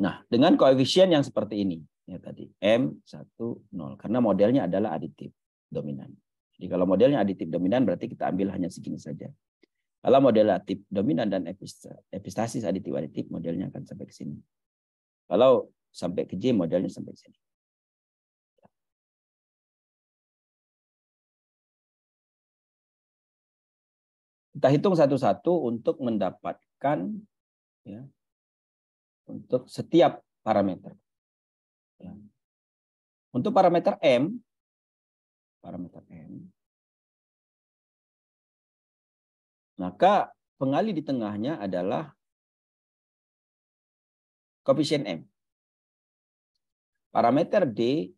Nah, dengan koefisien yang seperti ini. Ya tadi, M1, 0. Karena modelnya adalah aditif dominan. Jadi kalau modelnya aditif dominan berarti kita ambil hanya segini saja. Kalau model aditif dominan dan epistasis aditif modelnya akan sampai ke sini. Kalau sampai ke J modelnya sampai ke sini. Kita hitung satu-satu untuk mendapatkan ya, untuk setiap parameter. Ya. Untuk parameter M, maka pengali di tengahnya adalah koefisien M. Parameter D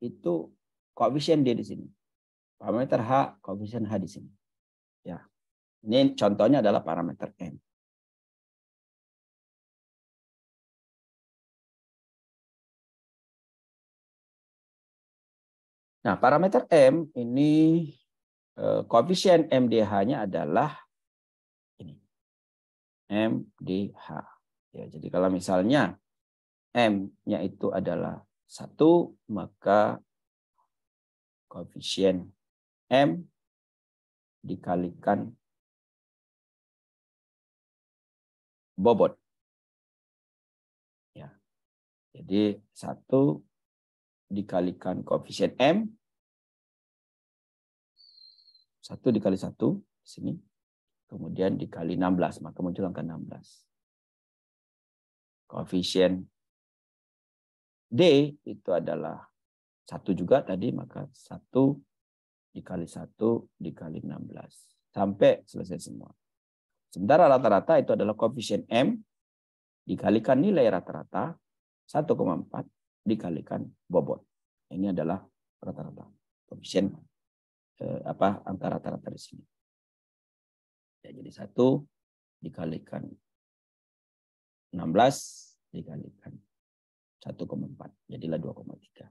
itu koefisien D di sini. Parameter H, koefisien H di sini. Ya. Ini contohnya adalah parameter M. Nah, parameter M ini koefisien MDH-nya adalah ini. MDH. Ya, jadi kalau misalnya M-nya itu adalah 1, maka koefisien M dikalikan bobot. Ya. Jadi 1 dikalikan koefisien M, 1 dikali 1 di sini, kemudian dikali 16, maka muncul angka 16. Koefisien D itu adalah 1 juga tadi, maka 1 dikali 1 dikali 16. Sampai selesai semua. Sementara rata-rata itu adalah koefisien M dikalikan nilai rata-rata 1,4 dikalikan bobot. Ini adalah rata-rata. Koefisien angka rata-rata di sini. Ya, jadi 1 dikalikan 16 dikalikan 1,4. Jadilah 2,3.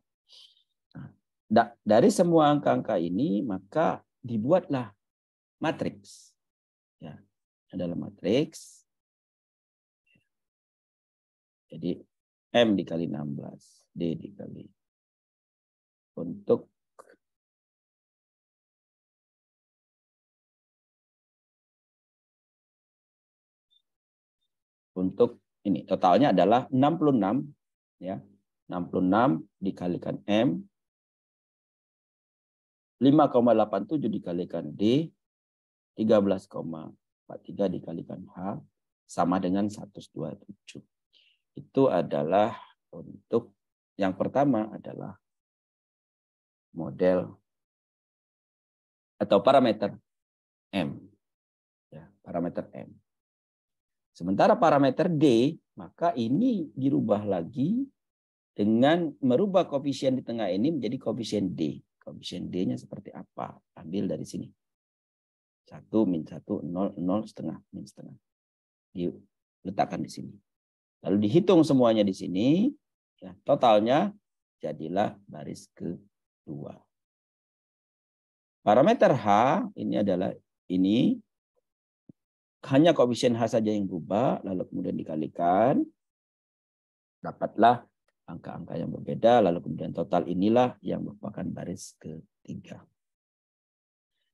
Nah, dari semua angka-angka ini maka dibuatlah matriks. Ya, adalah matriks. Jadi M dikali 16, D dikali untuk untuk ini totalnya adalah 66 ya. 66 dikalikan M, 5,87 dikalikan D, 13,43 dikalikan H sama dengan 127. Itu adalah untuk yang pertama adalah model atau parameter M. Ya, parameter M. Sementara parameter D, maka ini dirubah lagi dengan merubah koefisien di tengah ini menjadi koefisien D. Koefisien D-nya seperti apa? Ambil dari sini. 1, min 1, 0, 0, setengah, min setengah. Diletakkan di sini. Lalu dihitung semuanya di sini. Ya, totalnya jadilah baris kedua. Parameter H ini adalah ini. Hanya koefisien H saja yang berubah, lalu kemudian dikalikan. Dapatlah angka-angka yang berbeda, lalu kemudian total inilah yang merupakan baris ketiga.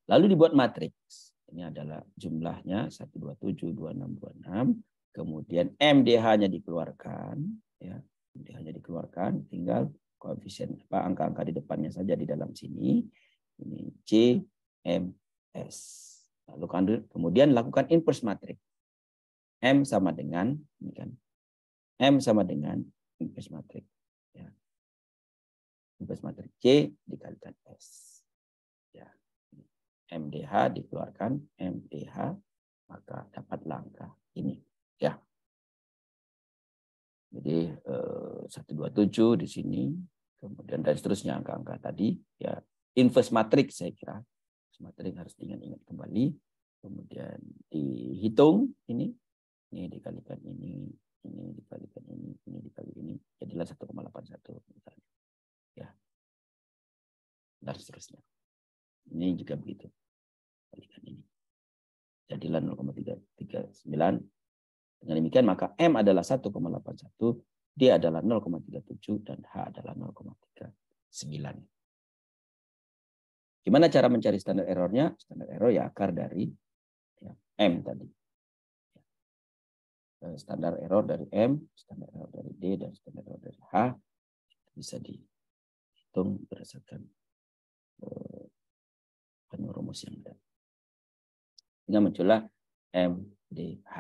Lalu dibuat matriks. Ini adalah jumlahnya 127, 26, 26. Kemudian MDH-nya dikeluarkan. Ya, MDH-nya dikeluarkan, tinggal koefisien angka-angka di depannya saja di dalam sini. Ini C, M, S. Lalu kemudian lakukan inverse matrix. M sama dengan ini kan. M sama dengan inverse matrix. Ya. Inverse matrix C dikalikan S. Ya. MDH dikeluarkan MDH, maka dapatlah angka ini. Ya. Jadi 127 di sini, kemudian dan seterusnya angka-angka tadi. Ya. Inverse matrix saya kira. Materi harus diingat-ingat kembali, kemudian dihitung ini dikalikan ini dikalikan ini dikali ini, jadilah 1,81 misalnya, ya, dan seterusnya. Ini juga begitu, kalikan ini, jadilah 0,339. Dengan demikian maka M adalah 1,81, D adalah 0,37 dan H adalah 0,39. Gimana cara mencari standar errornya? Standar error ya akar dari ya, M tadi. Standar error dari M, standar error dari D, dan standar error dari H bisa dihitung berdasarkan rumus yang ada. Sehingga muncullah MDH.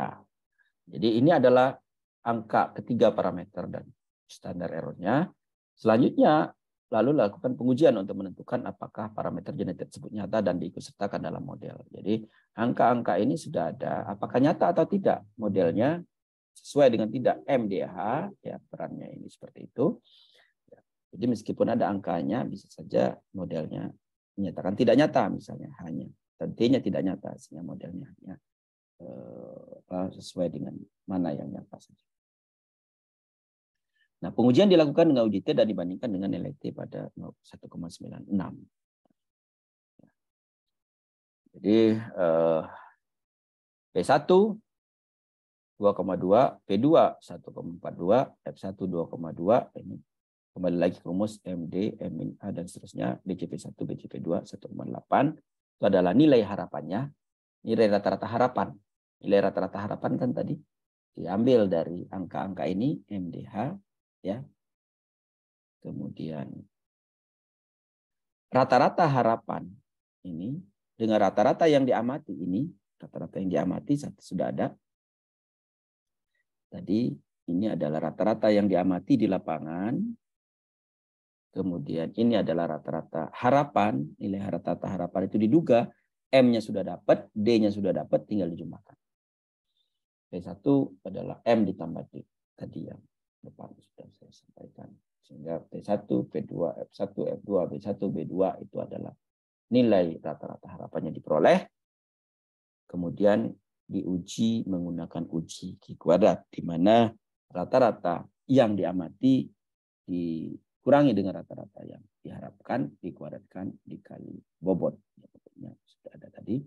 Jadi ini adalah angka ketiga parameter dan standar errornya. Selanjutnya lalu lakukan pengujian untuk menentukan apakah parameter genetik tersebut nyata dan diikutsertakan dalam model. Jadi angka-angka ini sudah ada, apakah nyata atau tidak modelnya sesuai dengan tidak MDH, ya perannya ini seperti itu. Jadi meskipun ada angkanya, bisa saja modelnya menyatakan tidak nyata misalnya hanya, dan T-nya tidak nyata sehingga modelnya hanya sesuai dengan mana yang nyata saja. Nah, pengujian dilakukan dengan uji T dan dibandingkan dengan nilai T pada 1,96. Jadi P1 2,2, P2 1,42, F1 2,2, ini kembali lagi ke rumus MD, MA dan seterusnya, BCP1, BCP2 1,8. Itu adalah nilai harapannya, nilai rata-rata harapan. Nilai rata-rata harapan kan tadi diambil dari angka-angka ini MDH, ya. Kemudian rata-rata harapan ini dengan rata-rata yang diamati ini, rata-rata yang diamati sudah ada. Tadi ini adalah rata-rata yang diamati di lapangan. Kemudian ini adalah rata-rata harapan, nilai rata-rata harapan itu diduga M-nya sudah dapat, D-nya sudah dapat, tinggal dijumlahkan. P1 adalah M ditambah D. Tadi yang depan sudah saya sampaikan. Sehingga P1, P2, F1, F2, B1, B2 itu adalah nilai rata-rata harapannya diperoleh. Kemudian diuji menggunakan uji Q kuadrat, di mana rata-rata yang diamati dikurangi dengan rata-rata yang diharapkan, dikuadratkan dikali bobot. Ya, sudah ada tadi.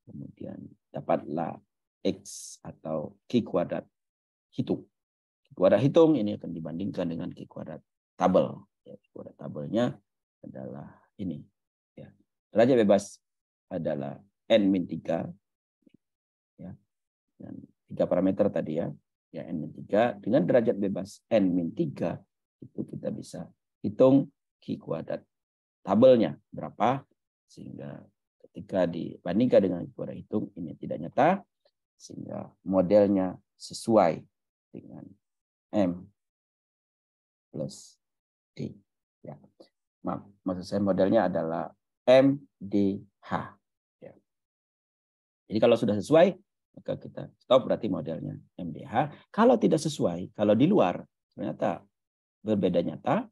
Kemudian dapatlah X atau Q kuadrat hitung. Q kuadrat hitung ini akan dibandingkan dengan Q kuadrat tabel. Ya, Q kuadrat tabelnya adalah ini. Ya. Derajat bebas adalah N-3. Ya. Dan 3 parameter tadi ya. ya N-3 dengan derajat bebas N-3 itu kita bisa hitung Q kuadrat tabelnya berapa, sehingga ketika dibandingkan dengan Q kuadrat hitung ini tidak nyata, sehingga modelnya sesuai dengan M plus D. Ya. Maksud saya modelnya adalah MDH. Ya. Jadi kalau sudah sesuai, maka kita stop, berarti modelnya MDH. Kalau tidak sesuai, kalau di luar ternyata berbeda nyata,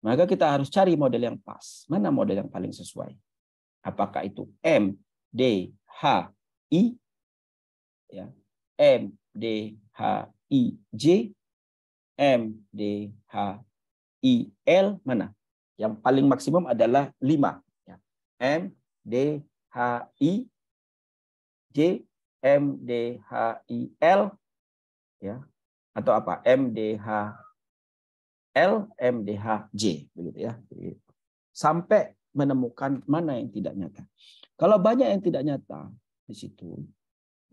maka kita harus cari model yang pas. Mana model yang paling sesuai? Apakah itu MDHI, ya, MDHIJ, MDHIL, mana? Yang paling maksimum adalah 5. Ya. MDHI, J, MDHIL, ya, atau apa? MDHL, MDHJ, begitu ya. Jadi, sampai menemukan mana yang tidak nyata. Kalau banyak yang tidak nyata di situ,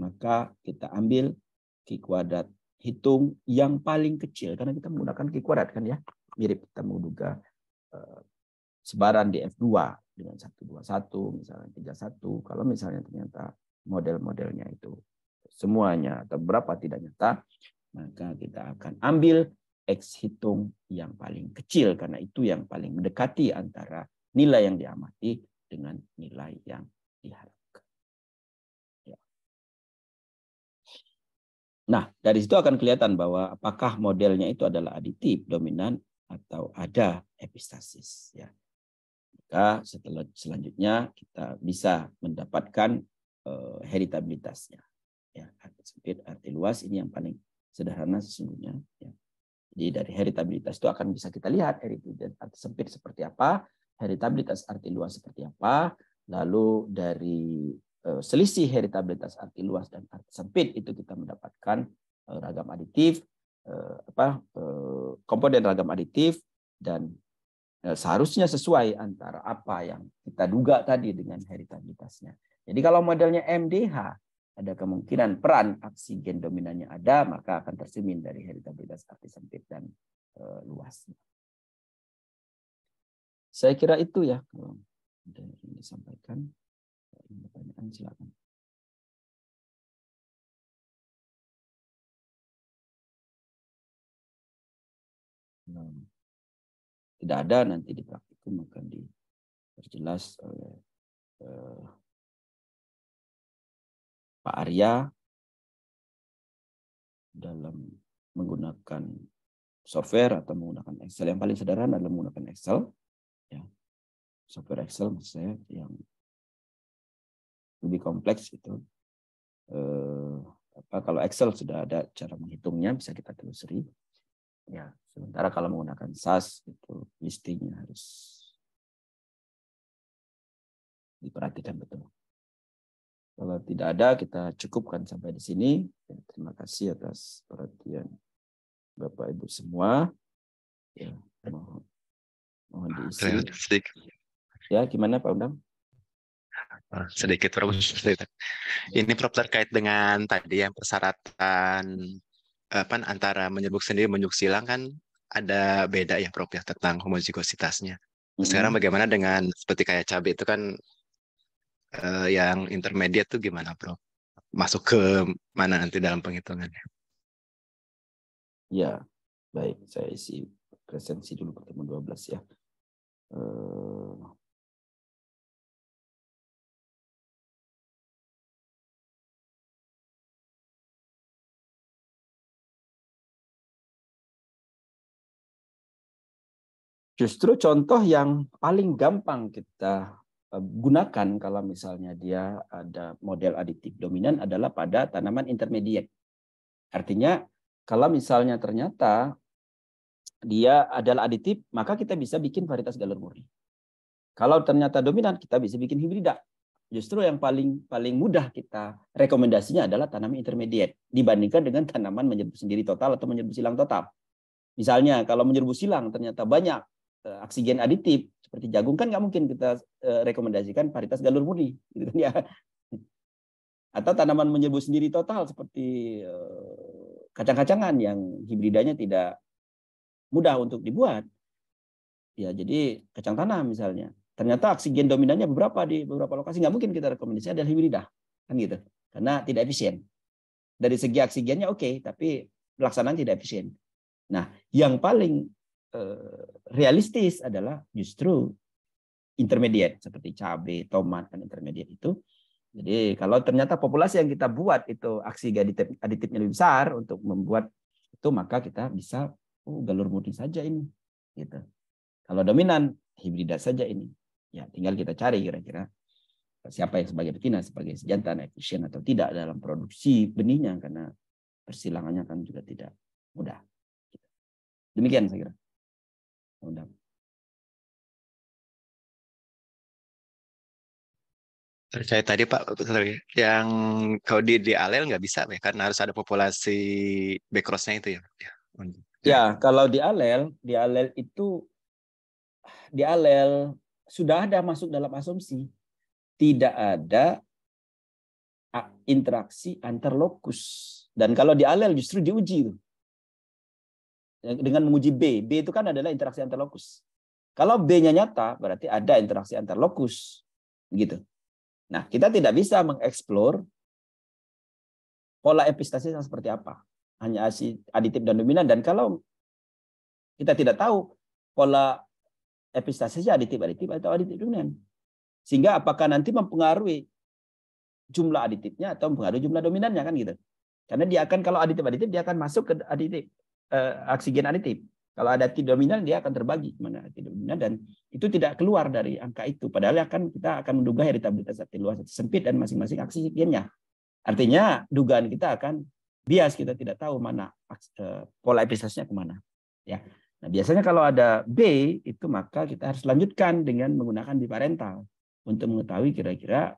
maka kita ambil Q kuadrat hitung yang paling kecil, karena kita menggunakan Q kuadrat kan ya, mirip kita menduga sebaran di F2 dengan 121 misalnya 31. Kalau misalnya ternyata model-modelnya itu semuanya atau berapa tidak nyata, maka kita akan ambil X hitung yang paling kecil, karena itu yang paling mendekati antara nilai yang diamati dengan nilai yang diharapkan. Ya. Nah, dari situ akan kelihatan bahwa apakah modelnya itu adalah aditif, dominan, atau ada epistasis. Ya. Maka selanjutnya kita bisa mendapatkan heritabilitasnya. Ya, arti sempit, arti luas, ini yang paling sederhana sesungguhnya. Ya. Jadi dari heritabilitas itu akan bisa kita lihat heritabilitas arti sempit seperti apa, heritabilitas arti luas seperti apa, lalu dari selisih heritabilitas arti luas dan arti sempit itu kita mendapatkan ragam aditif, komponen ragam aditif, dan seharusnya sesuai antara apa yang kita duga tadi dengan heritabilitasnya. Jadi kalau modelnya MDH, ada kemungkinan peran aksi gen dominannya ada, maka akan tercermin dari heritabilitas arti sempit dan luasnya. Saya kira itu ya, kalau ada yang disampaikan. Pertanyaan silakan. Tidak ada, nanti di praktikum akan diperjelas oleh Pak Arya dalam menggunakan software atau menggunakan Excel. Yang paling sederhana adalah menggunakan Excel. Ya. Software Excel maksud saya, yang lebih kompleks itu. Kalau Excel sudah ada cara menghitungnya, bisa kita telusuri. Ya, sementara kalau menggunakan SAS itu listingnya harus diperhatikan betul. Kalau tidak ada, kita cukupkan sampai di sini. Terima kasih atas perhatian Bapak Ibu semua. Ya, mohon diisi. Sedikit. Ya, gimana Pak Undang? Sedikit, Prof. Ini Prof terkait dengan tadi yang persyaratan antara menyerbuk sendiri menyerbuk silang kan ada beda ya Prof ya tentang homozigositasnya. Sekarang bagaimana dengan seperti kayak cabai itu kan yang intermediate tuh gimana Prof? Masuk ke mana nanti dalam penghitungannya? Ya, baik, saya isi presensi dulu pertemuan 12 ya. Justru contoh yang paling gampang kita gunakan kalau misalnya dia ada model aditif dominan adalah pada tanaman intermediate. Artinya kalau misalnya ternyata dia adalah aditif, maka kita bisa bikin varietas galur murni. Kalau ternyata dominan, kita bisa bikin hibrida. Justru yang paling mudah kita rekomendasinya adalah tanaman intermediate dibandingkan dengan tanaman menyerbu sendiri total atau menyerbu silang total. Misalnya kalau menyerbu silang ternyata banyak aksi gen aditif seperti jagung, kan nggak mungkin kita rekomendasikan varietas galur murni, gitu kan ya. Atau tanaman menyerbu sendiri total seperti kacang-kacangan yang hibridanya tidak mudah untuk dibuat. Ya, jadi kacang tanah misalnya. Ternyata oksigen dominannya beberapa di beberapa lokasi, nggak mungkin kita rekomendasikan adalah hibrida, kan gitu. Karena tidak efisien. Dari segi oksigennya oke, tapi pelaksanaan tidak efisien. Nah, yang paling realistis adalah justru intermediate seperti cabai, tomat, dan intermediate itu. Jadi kalau ternyata populasi yang kita buat itu oksigen aditifnya lebih besar untuk membuat itu, maka kita bisa galur murni saja ini, gitu. Kalau dominan hibrida saja ini. Ya, tinggal kita cari kira-kira siapa yang sebagai betina, sebagai jantan efisien atau tidak dalam produksi benihnya, karena persilangannya kan juga tidak mudah. Demikian saya kira. Mudah. Terkait tadi Pak, sorry, yang kalau di alel nggak bisa ya, karena harus ada populasi backcrossnya itu ya. Ya, kalau di alel itu di alel sudah ada masuk dalam asumsi tidak ada interaksi antar lokus. Dan kalau di alel justru diuji tuh. Dengan menguji B. B itu kan adalah interaksi antar lokus. Kalau B-nya nyata, berarti ada interaksi antar lokus. Gitu. Nah, kita tidak bisa mengeksplor pola epistasisnya seperti apa. Hanya aditif dan dominan. Dan kalau kita tidak tahu pola epistasisnya aditif atau aditif dominan. Sehingga apakah nanti mempengaruhi jumlah aditifnya atau mempengaruhi jumlah dominannya, kan gitu. Karena dia akan, kalau aditif dia akan masuk ke aditif oksigen aditif. Kalau ada aditif dominan dia akan terbagi mana aditif dominan, dan itu tidak keluar dari angka itu. Padahal kita akan menduga heritabilitas hati luas, hati sempit, dan masing-masing oksigennya. Artinya dugaan kita akan bias, kita tidak tahu mana pola epistasisnya kemana. Ya. Nah, biasanya kalau ada B itu maka kita harus lanjutkan dengan menggunakan biparental untuk mengetahui kira-kira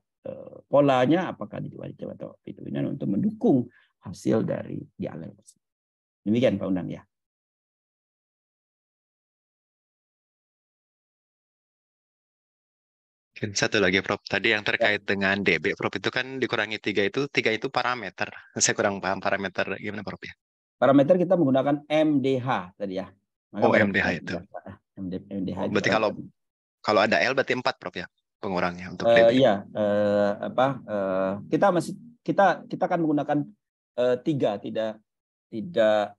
polanya apakah aditif atau dominan untuk mendukung hasil dari di alel. Demikian Pak Undang ya. Satu lagi Prof, tadi yang terkait dengan DB Prof, itu kan dikurangi 3 itu parameter. Saya kurang paham parameter gimana Prof ya? Parameter kita menggunakan MDH tadi ya. Maka MDH itu. MDH itu berarti kalau ada L berarti 4 Prof ya pengurangnya untuk DB. Iya, kita akan menggunakan 3, tidak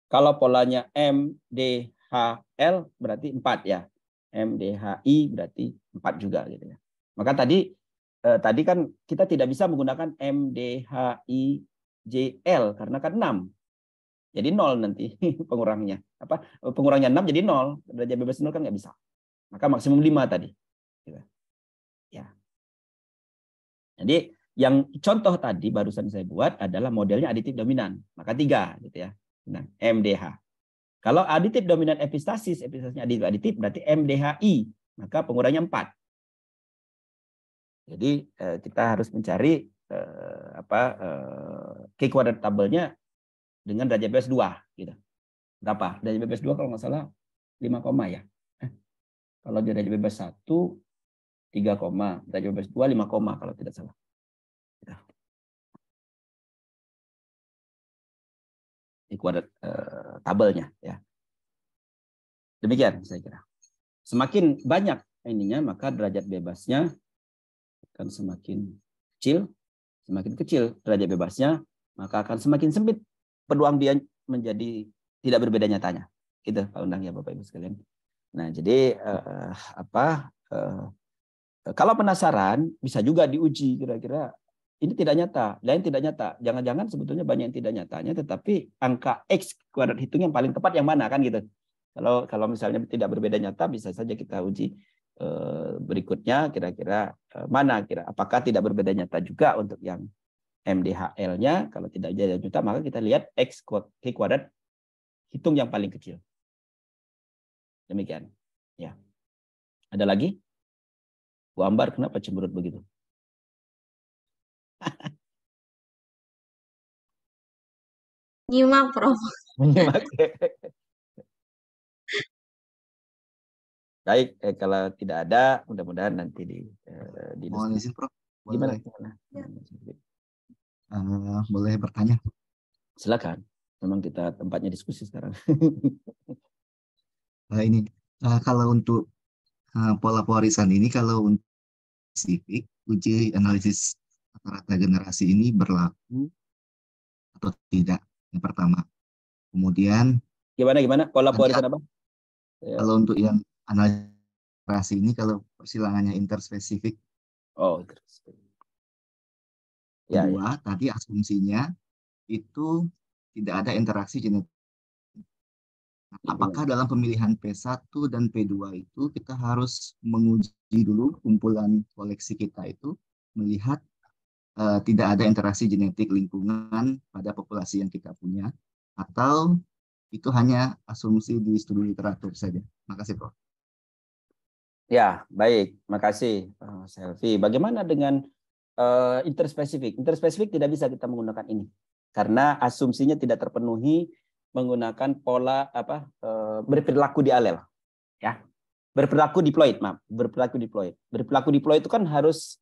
kalau polanya MDHL berarti 4 ya. MDHI berarti 4 juga gitu ya. Maka tadi kan kita tidak bisa menggunakan MDHIJL karena kan 6. Jadi 0 nanti pengurangnya. Pengurangnya 6 jadi 0. Derajat bebas 0 kan nggak bisa. Maka maksimum 5 tadi. Ya. Jadi yang contoh tadi barusan saya buat adalah modelnya aditif dominan. Maka 3 gitu ya. Nah, MDH. Kalau aditif dominan epistasisnya aditif berarti MDHI, maka pengurangnya 4. Jadi kita harus mencari K-kuadrat tabelnya dengan derajat bebas 2 gitu. Berapa? Derajat bebas 2 kalau nggak salah 5, ya. Kalau derajat bebas 1 3, derajat bebas 2 5, kalau tidak salah. K-kuadrat tabelnya ya. Demikian saya kira. Semakin banyak ininya maka derajat bebasnya akan semakin kecil. Semakin kecil derajat bebasnya maka akan semakin sempit peluang dia menjadi tidak berbeda nyatanya. Gitu Pak Undang ya Bapak Ibu sekalian. Nah, jadi kalau penasaran bisa juga diuji kira-kira ini tidak nyata, lain tidak nyata. Jangan-jangan sebetulnya banyak yang tidak nyatanya, tetapi angka X kuadrat hitung yang paling tepat yang mana kan gitu. Kalau misalnya tidak berbeda nyata, bisa saja kita uji berikutnya kira-kira mana apakah tidak berbeda nyata juga untuk yang MDHL-nya. Kalau tidak jadi nyata, maka kita lihat X kuadrat hitung yang paling kecil. Demikian. Ya. Ada lagi? Bu Ambar, kenapa cemberut begitu? Nyimak, Prof. Menyimak. Baik, kalau tidak ada, mudah-mudahan nanti Mohon izin, Prof. Gimana? Boleh bertanya? Silakan. Memang kita tempatnya diskusi sekarang. Kalau untuk pola pewarisan ini, kalau untuk spesifik, uji analisis rata-rata generasi ini berlaku atau tidak? Yang pertama. Kemudian Gimana? Pola pewarisan apa? Kalau untuk yang analisis generasi ini, kalau persilangannya interspesifik. Oh, kedua, tadi asumsinya itu tidak ada interaksi genetik. Apakah dalam pemilihan P1 dan P2 itu kita harus menguji dulu kumpulan koleksi kita itu melihat tidak ada interaksi genetik lingkungan pada populasi yang kita punya, atau itu hanya asumsi di studi literatur saja? Makasih, Prof. Ya, baik. Makasih, Selvi. Bagaimana dengan interspesifik? Interspesifik tidak bisa kita menggunakan ini karena asumsinya tidak terpenuhi menggunakan pola berperilaku di alel, ya. Berperilaku diploid, maaf. Berperilaku diploid itu kan harus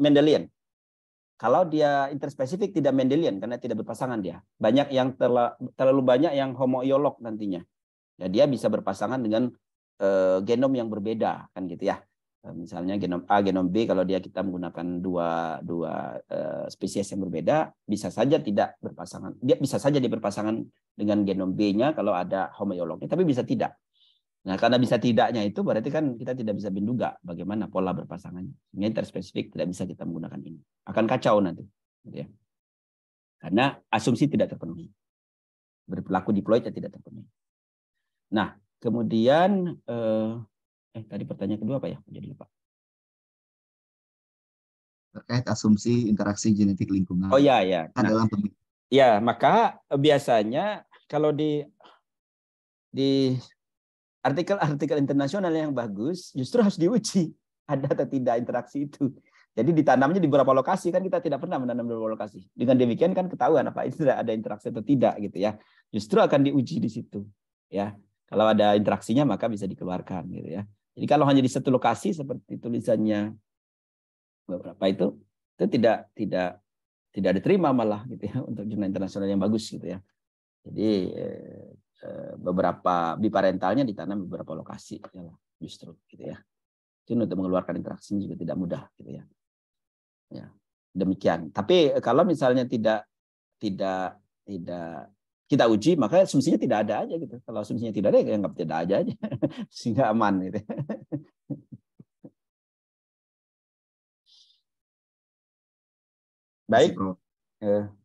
Mendelian. Kalau dia interspesifik tidak Mendelian karena tidak berpasangan dia. Banyak yang terlalu banyak yang homoiolog nantinya. Ya, dia bisa berpasangan dengan genom yang berbeda kan gitu ya. Misalnya genom A, genom B, kalau kita menggunakan dua spesies yang berbeda, bisa saja tidak berpasangan. Dia bisa saja dia berpasangan dengan genom B-nya kalau ada homoiolognya, tapi bisa tidak. Nah, karena bisa tidaknya itu berarti kan kita tidak bisa menduga bagaimana pola berpasangannya. Sehingga interspesifik tidak bisa kita menggunakan ini. Akan kacau nanti. Gitu ya. Karena asumsi tidak terpenuhi. Berperilaku diploid tidak terpenuhi. Nah, kemudian tadi pertanyaan kedua apa ya? Jadi lupa. Terkait asumsi interaksi genetik lingkungan. Oh ya, ya. Nah, ya, maka biasanya kalau di artikel-artikel internasional yang bagus justru harus diuji ada atau tidak interaksi itu. Jadi ditanamnya di beberapa lokasi, kan kita tidak pernah menanam di beberapa lokasi. Dengan demikian kan ketahuan apa itu ada interaksi atau tidak gitu ya. Justru akan diuji di situ, ya. Kalau ada interaksinya maka bisa dikeluarkan gitu ya. Jadi kalau hanya di satu lokasi seperti tulisannya beberapa itu tidak diterima malah gitu ya untuk jurnal internasional yang bagus gitu ya. Jadi beberapa biparentalnya ditanam beberapa lokasi ya, justru gitu ya. Jadi untuk mengeluarkan interaksi juga tidak mudah gitu ya. Ya, demikian. Tapi kalau misalnya tidak kita uji, maka asumsinya tidak ada aja gitu. Kalau asumsinya tidak ada, ya anggap tidak ada aja, sehingga aman gitu. Baik,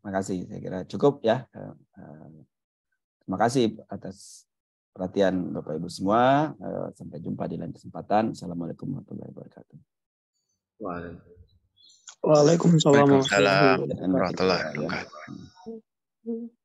makasih. Saya kira cukup ya. Terima kasih atas perhatian Bapak Ibu semua. Sampai jumpa di lain kesempatan. Assalamualaikum warahmatullahi wabarakatuh. Waalaikumsalam warahmatullahi wabarakatuh.